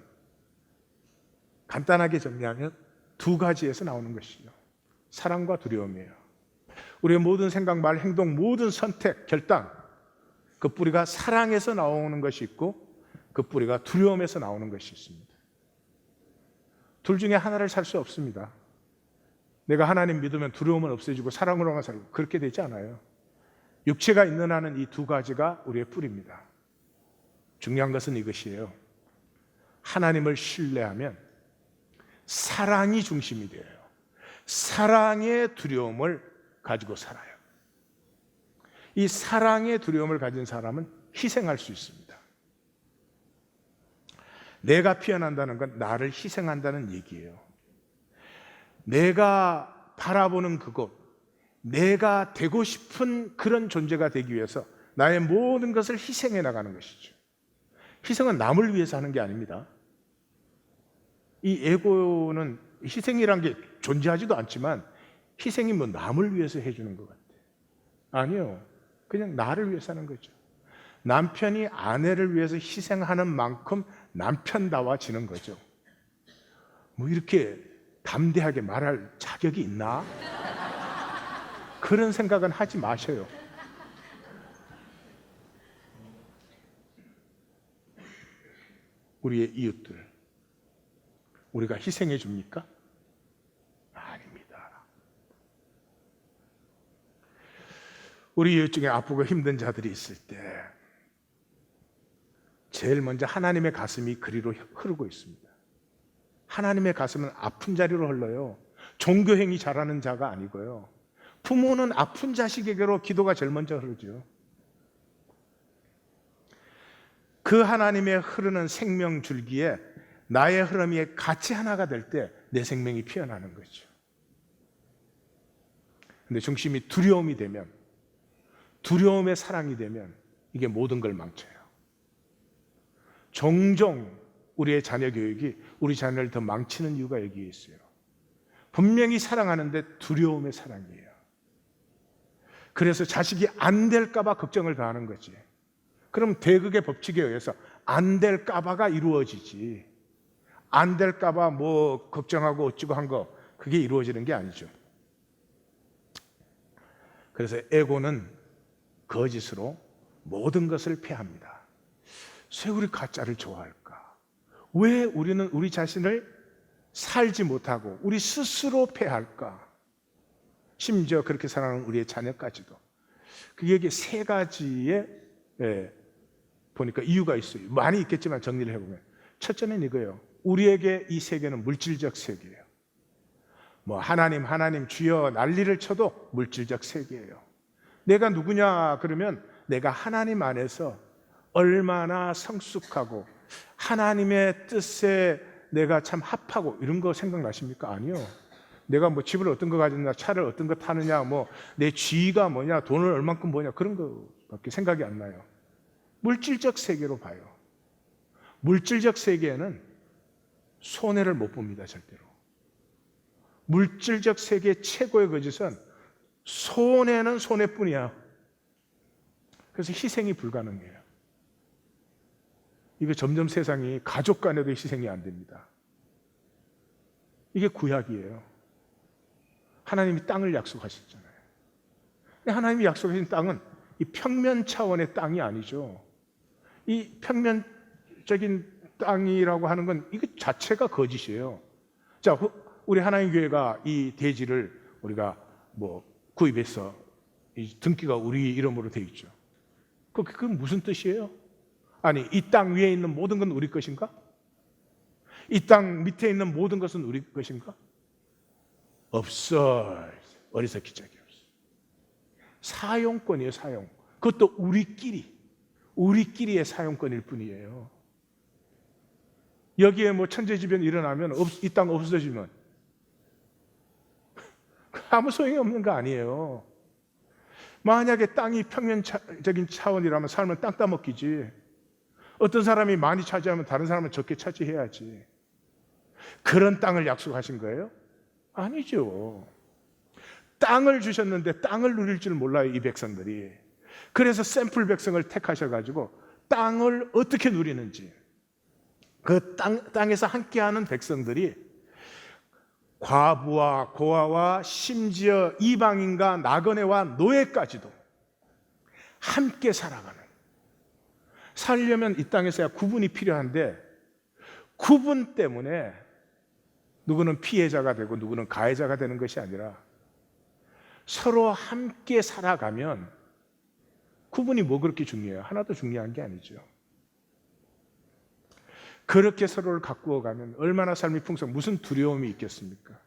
간단하게 정리하면 두 가지에서 나오는 것이죠. 사랑과 두려움이에요. 우리의 모든 생각, 말, 행동, 모든 선택, 결단, 그 뿌리가 사랑에서 나오는 것이 있고 그 뿌리가 두려움에서 나오는 것이 있습니다. 둘 중에 하나를 살 수 없습니다. 내가 하나님 믿으면 두려움은 없어지고 사랑으로만 살고 그렇게 되지 않아요. 육체가 있는 한은 이 두 가지가 우리의 뿌리입니다. 중요한 것은 이것이에요. 하나님을 신뢰하면 사랑이 중심이 돼요. 사랑의 두려움을 가지고 살아요. 이 사랑의 두려움을 가진 사람은 희생할 수 있습니다. 내가 피어난다는 건 나를 희생한다는 얘기예요. 내가 바라보는 그곳, 내가 되고 싶은 그런 존재가 되기 위해서 나의 모든 것을 희생해 나가는 것이죠. 희생은 남을 위해서 하는 게 아닙니다. 이 에고는 희생이란 게 존재하지도 않지만 희생이 뭐 남을 위해서 해주는 것 같아요. 아니요. 그냥 나를 위해서 하는 거죠. 남편이 아내를 위해서 희생하는 만큼 남편다워지는 거죠. 뭐 이렇게 담대하게 말할 자격이 있나? 그런 생각은 하지 마셔요. 우리의 이웃들 우리가 희생해 줍니까? 아닙니다. 우리 이웃 중에 아프고 힘든 자들이 있을 때 제일 먼저 하나님의 가슴이 그리로 흐르고 있습니다. 하나님의 가슴은 아픈 자리로 흘러요. 종교행위 잘하는 자가 아니고요. 부모는 아픈 자식에게로 기도가 제일 먼저 흐르죠. 그 하나님의 흐르는 생명 줄기에 나의 흐름이 같이 하나가 될 때 내 생명이 피어나는 거죠. 근데 중심이 두려움이 되면, 두려움의 사랑이 되면 이게 모든 걸 망쳐요. 종종 우리의 자녀 교육이 우리 자녀를 더 망치는 이유가 여기에 있어요. 분명히 사랑하는데 두려움의 사랑이에요. 그래서 자식이 안 될까 봐 걱정을 더 하는 거지. 그럼 대극의 법칙에 의해서 안 될까 봐가 이루어지지. 안 될까 봐 뭐 걱정하고 어찌고 한 거 그게 이루어지는 게 아니죠. 그래서 에고는 거짓으로 모든 것을 패합니다. 왜 우리 가짜를 좋아할까? 왜 우리는 우리 자신을 살지 못하고 우리 스스로 패할까? 심지어 그렇게 살아가는 우리의 자녀까지도. 그게 세 가지의 보니까 이유가 있어요. 많이 있겠지만 정리를 해보면 첫째는 이거예요. 우리에게 이 세계는 물질적 세계예요. 뭐 하나님 주여 난리를 쳐도 물질적 세계예요. 내가 누구냐 그러면 내가 하나님 안에서 얼마나 성숙하고 하나님의 뜻에 내가 참 합하고 이런 거 생각나십니까? 아니요. 내가 뭐 집을 어떤 거 가졌냐, 차를 어떤 거 타느냐, 뭐 내 지위가 뭐냐, 돈을 얼만큼 버냐 그런 거밖에 생각이 안 나요. 물질적 세계로 봐요. 물질적 세계에는 손해를 못 봅니다, 절대로. 물질적 세계의 최고의 거짓은 손해는 손해뿐이야. 그래서 희생이 불가능해요. 이거 점점 세상이 가족 간에도 희생이 안 됩니다. 이게 구약이에요. 하나님이 땅을 약속하셨잖아요. 하나님이 약속하신 땅은 이 평면 차원의 땅이 아니죠. 이 평면적인 땅이라고 하는 건 이거 자체가 거짓이에요. 자, 우리 하나님 교회가 이 대지를 우리가 뭐 구입해서 이 등기가 우리 이름으로 돼 있죠. 그게 무슨 뜻이에요? 아니, 이 땅 위에 있는 모든 건 우리 것인가? 이 땅 밑에 있는 모든 것은 우리 것인가? 없어. 어리석기 짝이 없어. 사용권이에요, 사용. 그것도 우리끼리의 사용권일 뿐이에요. 여기에 뭐 천재지변이 일어나면 이 땅 없어지면 아무 소용이 없는 거 아니에요. 만약에 땅이 평면적인 차원이라면 삶은 땅 따먹기지. 어떤 사람이 많이 차지하면 다른 사람은 적게 차지해야지. 그런 땅을 약속하신 거예요? 아니죠. 땅을 주셨는데 땅을 누릴 줄 몰라요, 이 백성들이. 그래서 샘플 백성을 택하셔가지고 땅을 어떻게 누리는지, 그 땅에서 함께하는 백성들이 과부와 고아와 심지어 이방인과 나그네와 노예까지도 함께 살려면 이 땅에서야 구분이 필요한데, 구분 때문에 누구는 피해자가 되고 누구는 가해자가 되는 것이 아니라 서로 함께 살아가면 구분이 뭐 그렇게 중요해요? 하나도 중요한 게 아니죠. 그렇게 서로를 가꾸어 가면 얼마나 삶이 무슨 두려움이 있겠습니까?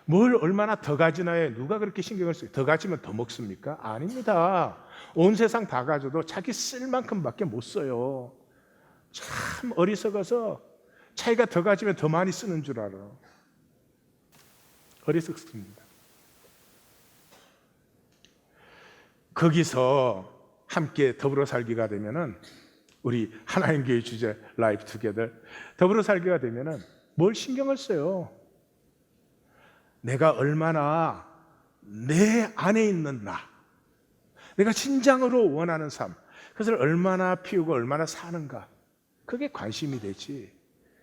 뭘 얼마나 더 가지나요? 누가 그렇게 신경을 써요? 더 가지면 더 먹습니까? 아닙니다. 온 세상 다 가져도 자기 쓸 만큼밖에 못 써요. 참 어리석어서 자기가 더 가지면 더 많이 쓰는 줄 알아. 어리석습니다. 거기서 함께 더불어 살기가 되면은, 우리 하나님 교회 주제 라이프 투게더 더불어 살기가 되면은 뭘 신경을 써요? 내가 얼마나 내 안에 있는 내가 진정으로 원하는 삶, 그것을 얼마나 피우고 얼마나 사는가, 그게 관심이 되지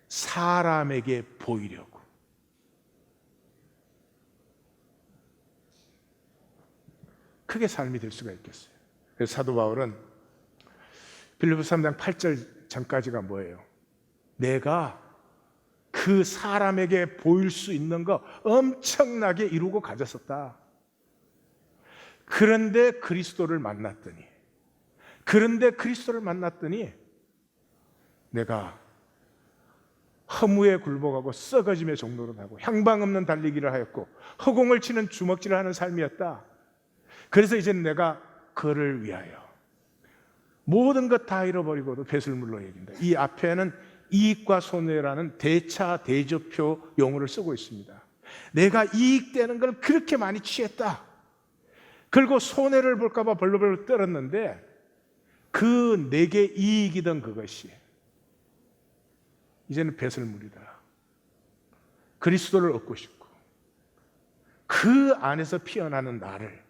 사람에게 보이려고. 그게 삶이 될 수가 있겠어요? 그래서 사도 바울은 빌립보서 3장 8절 전까지가 뭐예요? 내가 그 사람에게 보일 수 있는 거 엄청나게 이루고 가졌었다. 그런데 그리스도를 만났더니 내가 허무에 굴복하고 썩어짐의 종로로 가고 향방 없는 달리기를 하였고 허공을 치는 주먹질을 하는 삶이었다. 그래서 이제는 내가 그를 위하여 모든 것 다 잃어버리고도 배설물로 여긴다. 이 앞에는 이익과 손해라는 대차 대조표 용어를 쓰고 있습니다. 내가 이익되는 걸 그렇게 많이 취했다. 그리고 손해를 볼까 봐 벌벌 떨었는데 그 내게 이익이던 그것이 이제는 배설물이다. 그리스도를 얻고 싶고 그 안에서 피어나는 나를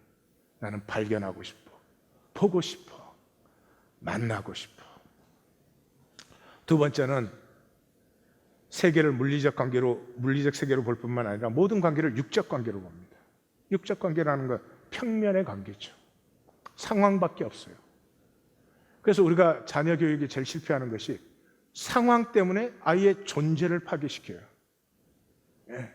나는 발견하고 싶어. 보고 싶어. 만나고 싶어. 두 번째는 세계를 물리적 세계로 볼 뿐만 아니라 모든 관계를 육적 관계로 봅니다. 육적 관계라는 건 평면의 관계죠. 상황밖에 없어요. 그래서 우리가 자녀 교육이 제일 실패하는 것이 상황 때문에 아이의 존재를 파괴시켜요. 예.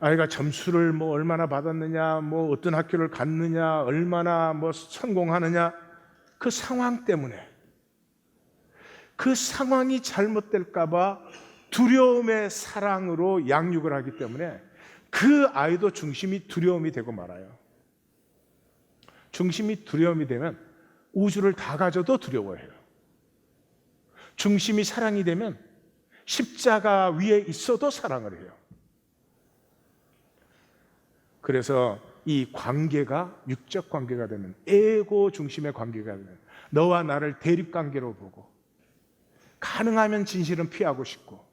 아이가 점수를 얼마나 받았느냐, 어떤 학교를 갔느냐, 얼마나 성공하느냐, 그 상황 때문에, 그 상황이 잘못될까봐 두려움의 사랑으로 양육을 하기 때문에 그 아이도 중심이 두려움이 되고 말아요. 중심이 두려움이 되면 우주를 다 가져도 두려워해요. 중심이 사랑이 되면 십자가 위에 있어도 사랑을 해요. 그래서 이 관계가 육적 관계가 되면, 에고 중심의 관계가 되면 너와 나를 대립관계로 보고 가능하면 진실은 피하고 싶고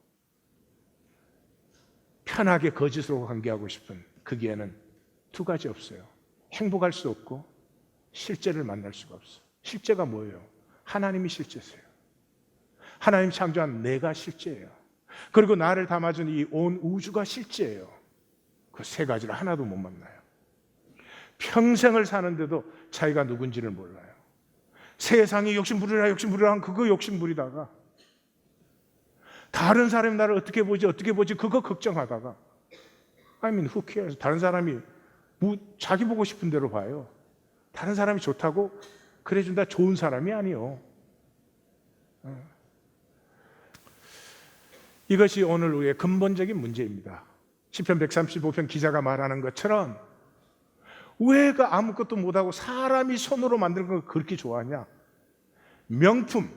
편하게 거짓으로 관계하고 싶은, 거기에는 두 가지 없어요. 행복할 수 없고 실제를 만날 수가 없어요. 실제가 뭐예요? 하나님이 실제세요. 하나님 창조한 내가 실제예요. 그리고 나를 담아준 이 온 우주가 실제예요. 그 세 가지를 하나도 못 만나요. 평생을 사는데도 자기가 누군지를 몰라요. 세상이 욕심부리라 한 그거 욕심부리다가 다른 사람이 나를 어떻게 보지 그거 걱정하다가 who cares? 다른 사람이 자기 보고 싶은 대로 봐요. 다른 사람이 좋다고 그래준다 좋은 사람이 아니요. 이것이 오늘 우리의 근본적인 문제입니다. 시편 135편 기자가 말하는 것처럼 왜 그 아무것도 못하고 사람이 손으로 만든 걸 그렇게 좋아하냐? 명품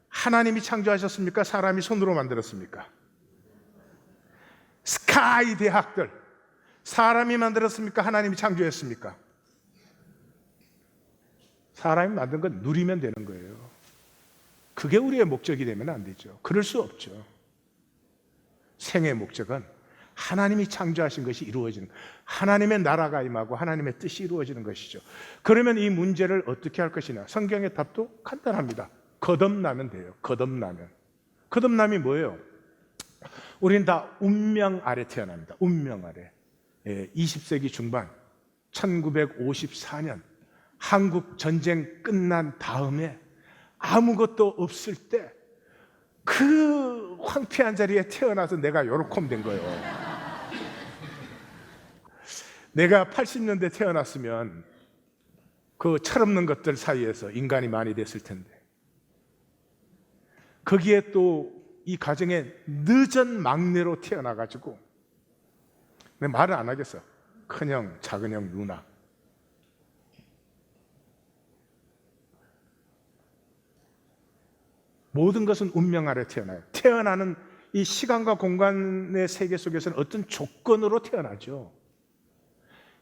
하나님이 창조하셨습니까? 사람이 손으로 만들었습니까? 스카이 대학들 사람이 만들었습니까? 하나님이 창조했습니까? 사람이 만든 건 누리면 되는 거예요. 그게 우리의 목적이 되면 안 되죠. 그럴 수 없죠. 생의 목적은 하나님이 창조하신 것이 이루어지는, 하나님의 나라가 임하고 하나님의 뜻이 이루어지는 것이죠. 그러면 이 문제를 어떻게 할 것이냐? 성경의 답도 간단합니다. 거듭나면 돼요. 거듭남이 뭐예요? 우리는 다 운명 아래 태어납니다. 운명 아래. 20세기 중반 1954년 한국 전쟁 끝난 다음에 아무것도 없을 때 그 황폐한 자리에 태어나서 내가 요렇게 된 거예요. 내가 80년대 태어났으면 그 철없는 것들 사이에서 인간이 많이 됐을 텐데, 거기에 또 이 가정에 늦은 막내로 태어나가지고 내 말을 안 하겠어. 큰형, 작은형, 누나. 모든 것은 운명 아래 태어나요. 태어나는 이 시간과 공간의 세계 속에서는 어떤 조건으로 태어나죠.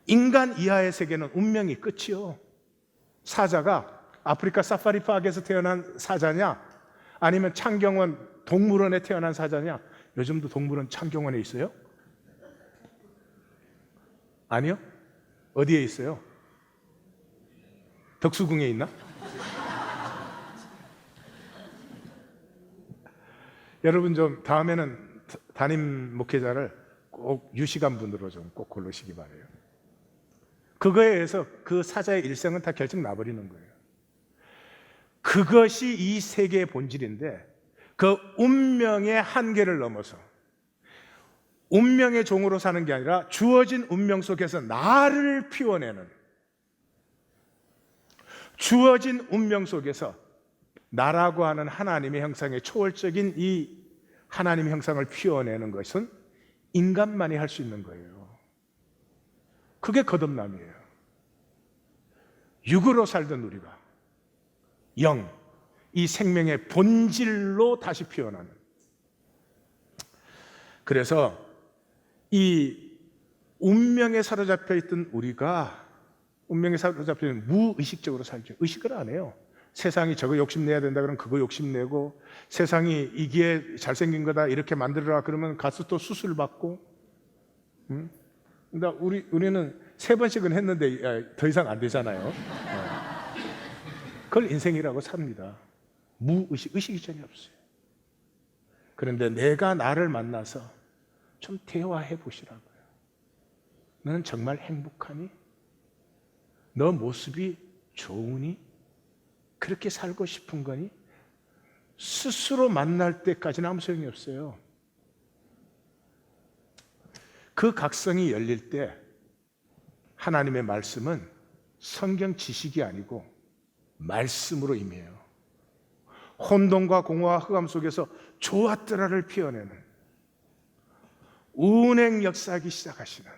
인간 이하의 세계는 운명이 끝이요. 사자가 아프리카 사파리 파크에서 태어난 사자냐, 아니면 창경원 동물원에 태어난 사자냐? 요즘도 동물원 창경원에 있어요? 아니요? 어디에 있어요? 덕수궁에 있나? 여러분 좀 다음에는 담임 목회자를 꼭 유식한 분으로 좀 꼭 고르시기 바라요. 그거에 의해서 그 사자의 일생은 다 결정 나버리는 거예요. 그것이 이 세계의 본질인데, 그 운명의 한계를 넘어서 운명의 종으로 사는 게 아니라 주어진 운명 속에서 나를 피워내는, 주어진 운명 속에서 나라고 하는 하나님의 형상의 초월적인 이 하나님의 형상을 피워내는 것은 인간만이 할 수 있는 거예요. 그게 거듭남이에요. 육으로 살던 우리가 영, 이 생명의 본질로 다시 피어나는. 그래서 이 운명에 사로잡혀 있던 우리가, 운명에 사로잡혀 있는 무의식적으로 살죠. 의식을 안 해요. 세상이 저거 욕심내야 된다 그러면 그거 욕심내고, 세상이 이게 잘생긴 거다 이렇게 만들어라 그러면 가서 또 수술 받고. 근데 우리는 3번씩은 했는데 더 이상 안 되잖아요. 그걸 인생이라고 삽니다. 무의식, 의식이 전혀 없어요. 그런데 내가 나를 만나서 좀 대화해 보시라고요. 너는 정말 행복하니? 너 모습이 좋으니? 그렇게 살고 싶은 거니? 스스로 만날 때까지는 아무 소용이 없어요. 그 각성이 열릴 때 하나님의 말씀은 성경 지식이 아니고 말씀으로 임해요. 혼돈과 공허와 흑암 속에서 좋았더라를 피워내는, 운행 역사하기 시작하시는,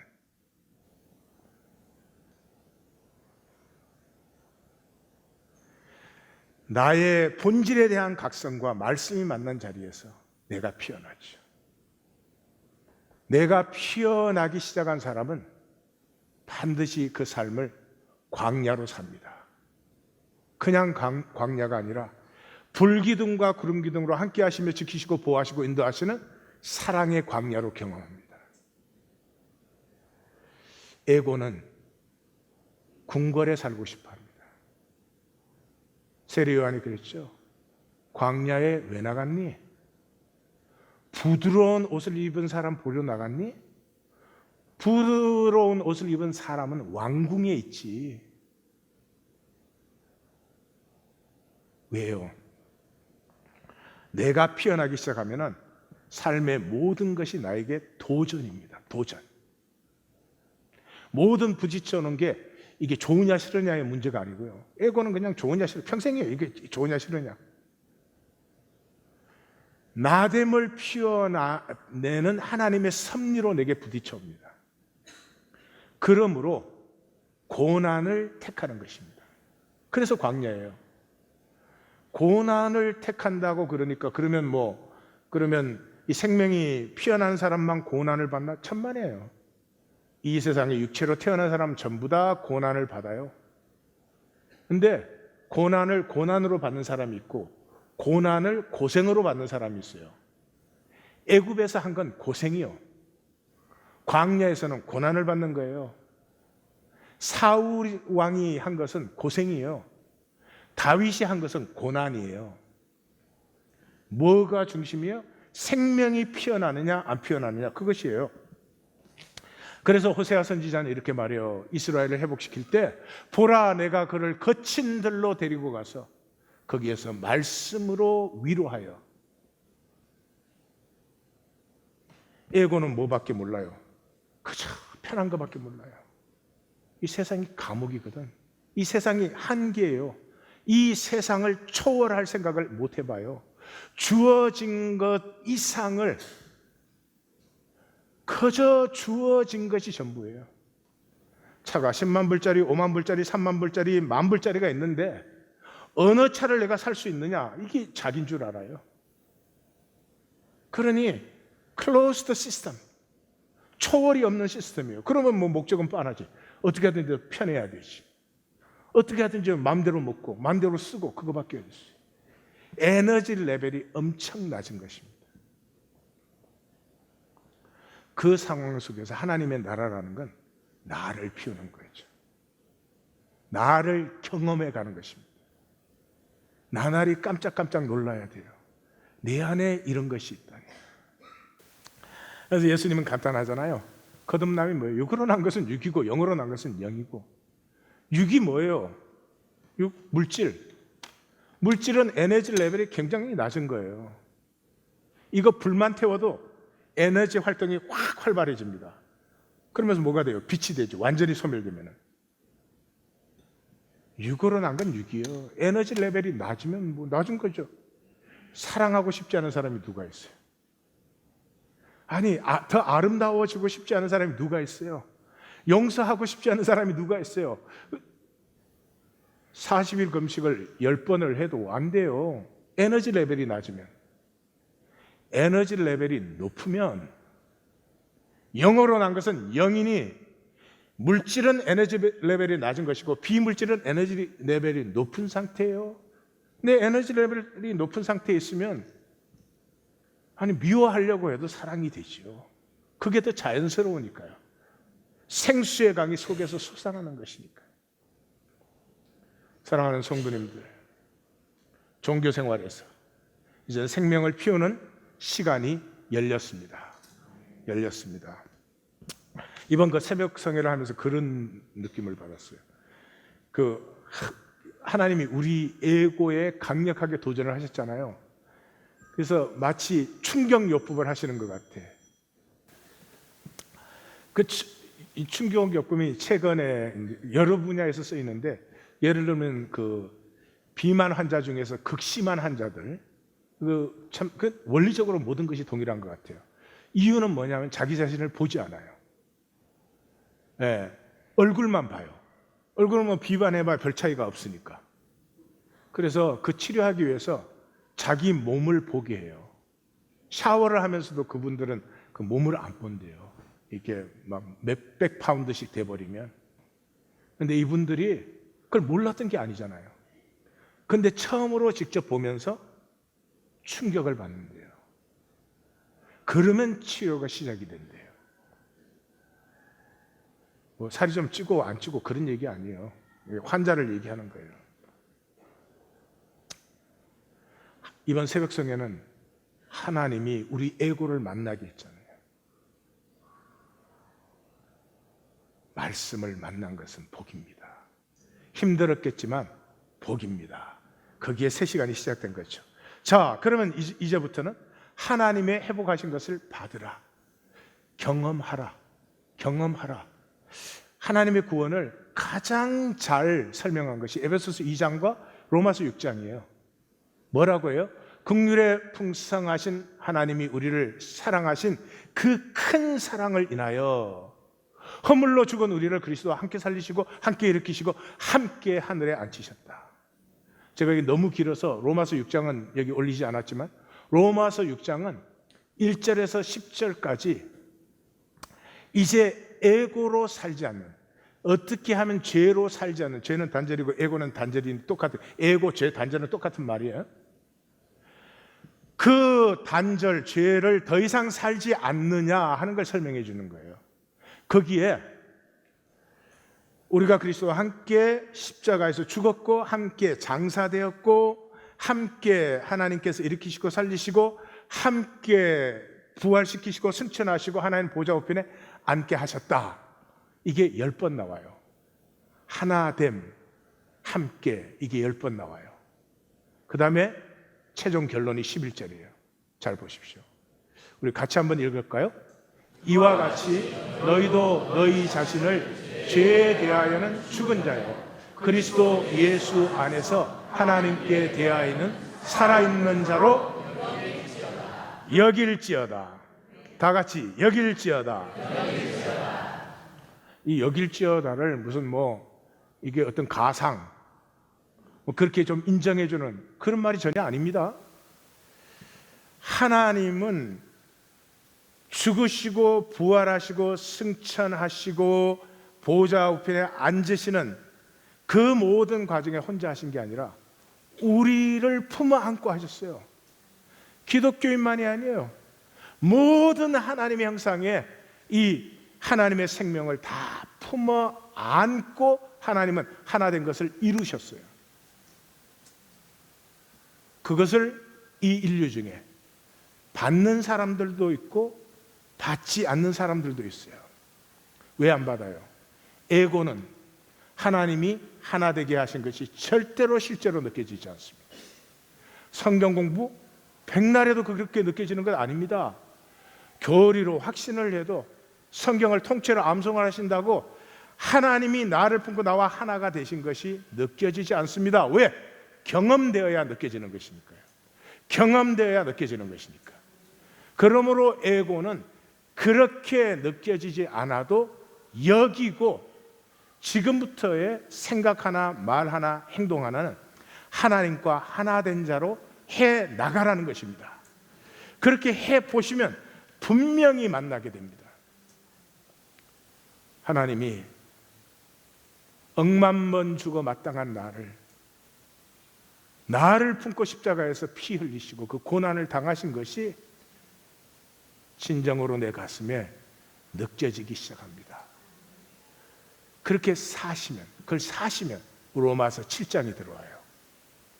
나의 본질에 대한 각성과 말씀이 만난 자리에서 내가 피어나죠. 내가 피어나기 시작한 사람은 반드시 그 삶을 광야로 삽니다. 그냥 광야가 아니라 불기둥과 구름기둥으로 함께 하시며 지키시고 보호하시고 인도하시는 사랑의 광야로 경험합니다. 에고는 궁궐에 살고 싶어 합니다. 세례 요한이 그랬죠. 광야에 왜 나갔니? 부드러운 옷을 입은 사람 보러 나갔니? 부드러운 옷을 입은 사람은 왕궁에 있지. 왜요? 내가 피어나기 시작하면 삶의 모든 것이 나에게 도전입니다. 도전. 모든 부딪혀 오는 게 이게 좋으냐 싫으냐의 문제가 아니고요. 에고는 그냥 좋으냐 싫으냐, 평생이에요. 이게 좋으냐 싫으냐. 나됨을 피워내는 하나님의 섭리로 내게 부딪혀 옵니다. 그러므로 고난을 택하는 것입니다. 그래서 광야예요. 고난을 택한다고 그러니까 그러면 이 생명이 피어난 사람만 고난을 받나? 천만에요. 이 세상에 육체로 태어난 사람 전부 다 고난을 받아요. 근데 고난을 고난으로 받는 사람이 있고 고난을 고생으로 받는 사람이 있어요. 애굽에서 한 건 고생이요. 광야에서는 고난을 받는 거예요. 사울 왕이 한 것은 고생이에요. 다윗이 한 것은 고난이에요. 뭐가 중심이에요? 생명이 피어나느냐 안 피어나느냐, 그것이에요. 그래서 호세아 선지자는 이렇게 말해요. 이스라엘을 회복시킬 때 보라, 내가 그를 거친 들로 데리고 가서 거기에서 말씀으로 위로하여. 에고는 뭐밖에 몰라요? 그저 편한 것밖에 몰라요. 이 세상이 감옥이거든. 이 세상이 한계예요. 이 세상을 초월할 생각을 못 해봐요. 주어진 것 이상을, 그저 주어진 것이 전부예요. 차가 10만 불짜리, 5만 불짜리, 3만 불짜리, 1만 불짜리가 있는데 어느 차를 내가 살 수 있느냐? 이게 자기인 줄 알아요. 그러니 closed system, 초월이 없는 시스템이에요. 그러면 뭐 목적은 뻔하지. 어떻게 하든지 편해야 되지. 어떻게 하든지 마음대로 먹고 마음대로 쓰고 그거밖에 없어요. 에너지 레벨이 엄청 낮은 것입니다. 그 상황 속에서 하나님의 나라라는 건 나를 피우는 거죠. 나를 경험해 가는 것입니다. 나날이 깜짝깜짝 놀라야 돼요. 내 안에 이런 것이 있다니. 그래서 예수님은 간단하잖아요. 거듭남이 뭐예요? 육으로 난 것은 육이고 영으로 난 것은 영이고. 육이 뭐예요? 물질. 물질은 에너지 레벨이 굉장히 낮은 거예요. 이거 불만 태워도 에너지 활동이 확 활발해집니다. 그러면서 뭐가 돼요? 빛이 되죠. 완전히 소멸되면. 육으로 난 건 육이요. 에너지 레벨이 낮으면 뭐 낮은 거죠. 사랑하고 싶지 않은 사람이 누가 있어요? 아니, 더 아름다워지고 싶지 않은 사람이 누가 있어요? 용서하고 싶지 않은 사람이 누가 있어요? 40일 금식을 10번을 해도 안 돼요. 에너지 레벨이 낮으면. 에너지 레벨이 높으면, 영으로 난 것은 영이니, 물질은 에너지 레벨이 낮은 것이고 비물질은 에너지 레벨이 높은 상태예요. 내 에너지 레벨이 높은 상태에 있으면 미워하려고 해도 사랑이 되죠. 그게 더 자연스러우니까요. 생수의 강이 속에서 솟아나는 것이니까요. 사랑하는 성도님들, 종교 생활에서 이제 생명을 피우는 시간이 열렸습니다. 이번 그 새벽 성회를 하면서 그런 느낌을 받았어요. 하나님이 우리 에고에 강력하게 도전을 하셨잖아요. 그래서 마치 충격요법을 하시는 것 같아. 이 충격요법이 최근에 여러 분야에서 쓰이는데, 예를 들면 비만 환자 중에서 극심한 환자들, 원리적으로 모든 것이 동일한 것 같아요. 이유는 뭐냐면 자기 자신을 보지 않아요. 얼굴만 봐요. 얼굴은 비반해봐야 별 차이가 없으니까. 그래서 치료하기 위해서 자기 몸을 보게 해요. 샤워를 하면서도 그분들은 몸을 안 본대요. 이게 막 몇백 파운드씩 돼버리면. 근데 이분들이 그걸 몰랐던 게 아니잖아요. 근데 처음으로 직접 보면서 충격을 받는데요. 그러면 치료가 시작이 된대요. 살이 좀 찌고 안 찌고 그런 얘기 아니에요. 환자를 얘기하는 거예요. 이번 새벽 성회는 하나님이 우리 에고를 만나게 했잖아요. 말씀을 만난 것은 복입니다. 힘들었겠지만 복입니다. 거기에 새 시간이 시작된 거죠. 자, 그러면 이제부터는 하나님의 회복하신 것을 받으라. 경험하라. 하나님의 구원을 가장 잘 설명한 것이 에베소서 2장과 로마서 6장이에요. 뭐라고 해요? 긍휼에 풍성하신 하나님이 우리를 사랑하신 그 큰 사랑을 인하여 허물로 죽은 우리를 그리스도와 함께 살리시고 함께 일으키시고 함께 하늘에 앉히셨다. 제가 이게 너무 길어서 로마서 6장은 여기 올리지 않았지만, 로마서 6장은 1절에서 10절까지 이제 에고로 살지 않는, 어떻게 하면 죄로 살지 않는, 죄는 단절이고 에고는 단절이 똑같은, 에고, 죄, 단절은 똑같은 말이에요. 그 단절, 죄를 더 이상 살지 않느냐 하는 걸 설명해 주는 거예요. 거기에 우리가 그리스도와 함께 십자가에서 죽었고 함께 장사되었고 함께 하나님께서 일으키시고 살리시고 함께 부활시키시고 승천하시고 하나님 보좌 우편에 앉게 하셨다. 이게 10번 나와요. 하나됨, 함께, 이게 10번 나와요. 그 다음에 최종 결론이 11절이에요. 잘 보십시오. 우리 같이 한번 읽을까요? 이와 같이 너희도 너희 자신을 죄에 대하여는 죽은 자요 그리스도 예수 안에서 하나님께 대하여는 살아있는 자로 여길지어다. 다 같이 여길지어다. 이 여길지어다를 무슨 이게 어떤 가상 그렇게 좀 인정해주는 그런 말이 전혀 아닙니다. 하나님은 죽으시고 부활하시고 승천하시고 보좌 우편에 앉으시는 그 모든 과정에 혼자 하신 게 아니라 우리를 품어 안고 하셨어요. 기독교인만이 아니에요. 모든 하나님의 형상에 이 하나님의 생명을 다 품어 안고 하나님은 하나 된 것을 이루셨어요. 그것을 이 인류 중에 받는 사람들도 있고 받지 않는 사람들도 있어요. 왜 안 받아요? 에고는 하나님이 하나 되게 하신 것이 절대로 실제로 느껴지지 않습니다. 성경 공부 백날 해도 그렇게 느껴지는 건 아닙니다. 교리로 확신을 해도 성경을 통째로 암송을 하신다고 하나님이 나를 품고 나와 하나가 되신 것이 느껴지지 않습니다. 왜? 경험되어야 느껴지는 것이니까요. 경험되어야 느껴지는 것이니까. 그러므로 에고는 그렇게 느껴지지 않아도 여기고 지금부터의 생각 하나, 말 하나, 행동 하나는 하나님과 하나 된 자로 해 나가라는 것입니다. 그렇게 해 보시면 분명히 만나게 됩니다. 하나님이 억만 번 죽어 마땅한 나를 품고 십자가에서 피 흘리시고 그 고난을 당하신 것이 진정으로 내 가슴에 느껴지기 시작합니다. 그렇게 사시면, 그걸 사시면 로마서 7장이 들어와요.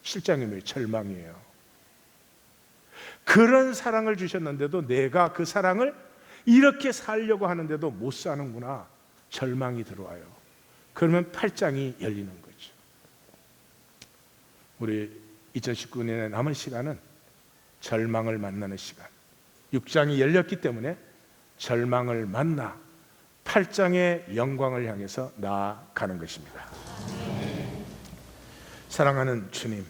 7장이 뭐예요? 절망이에요. 그런 사랑을 주셨는데도 내가 그 사랑을 이렇게 살려고 하는데도 못 사는구나. 절망이 들어와요. 그러면 8장이 열리는 거죠. 우리 2019년의 남은 시간은 절망을 만나는 시간. 6장이 열렸기 때문에 절망을 만나 8장의 영광을 향해서 나아가는 것입니다. 사랑하는 주님,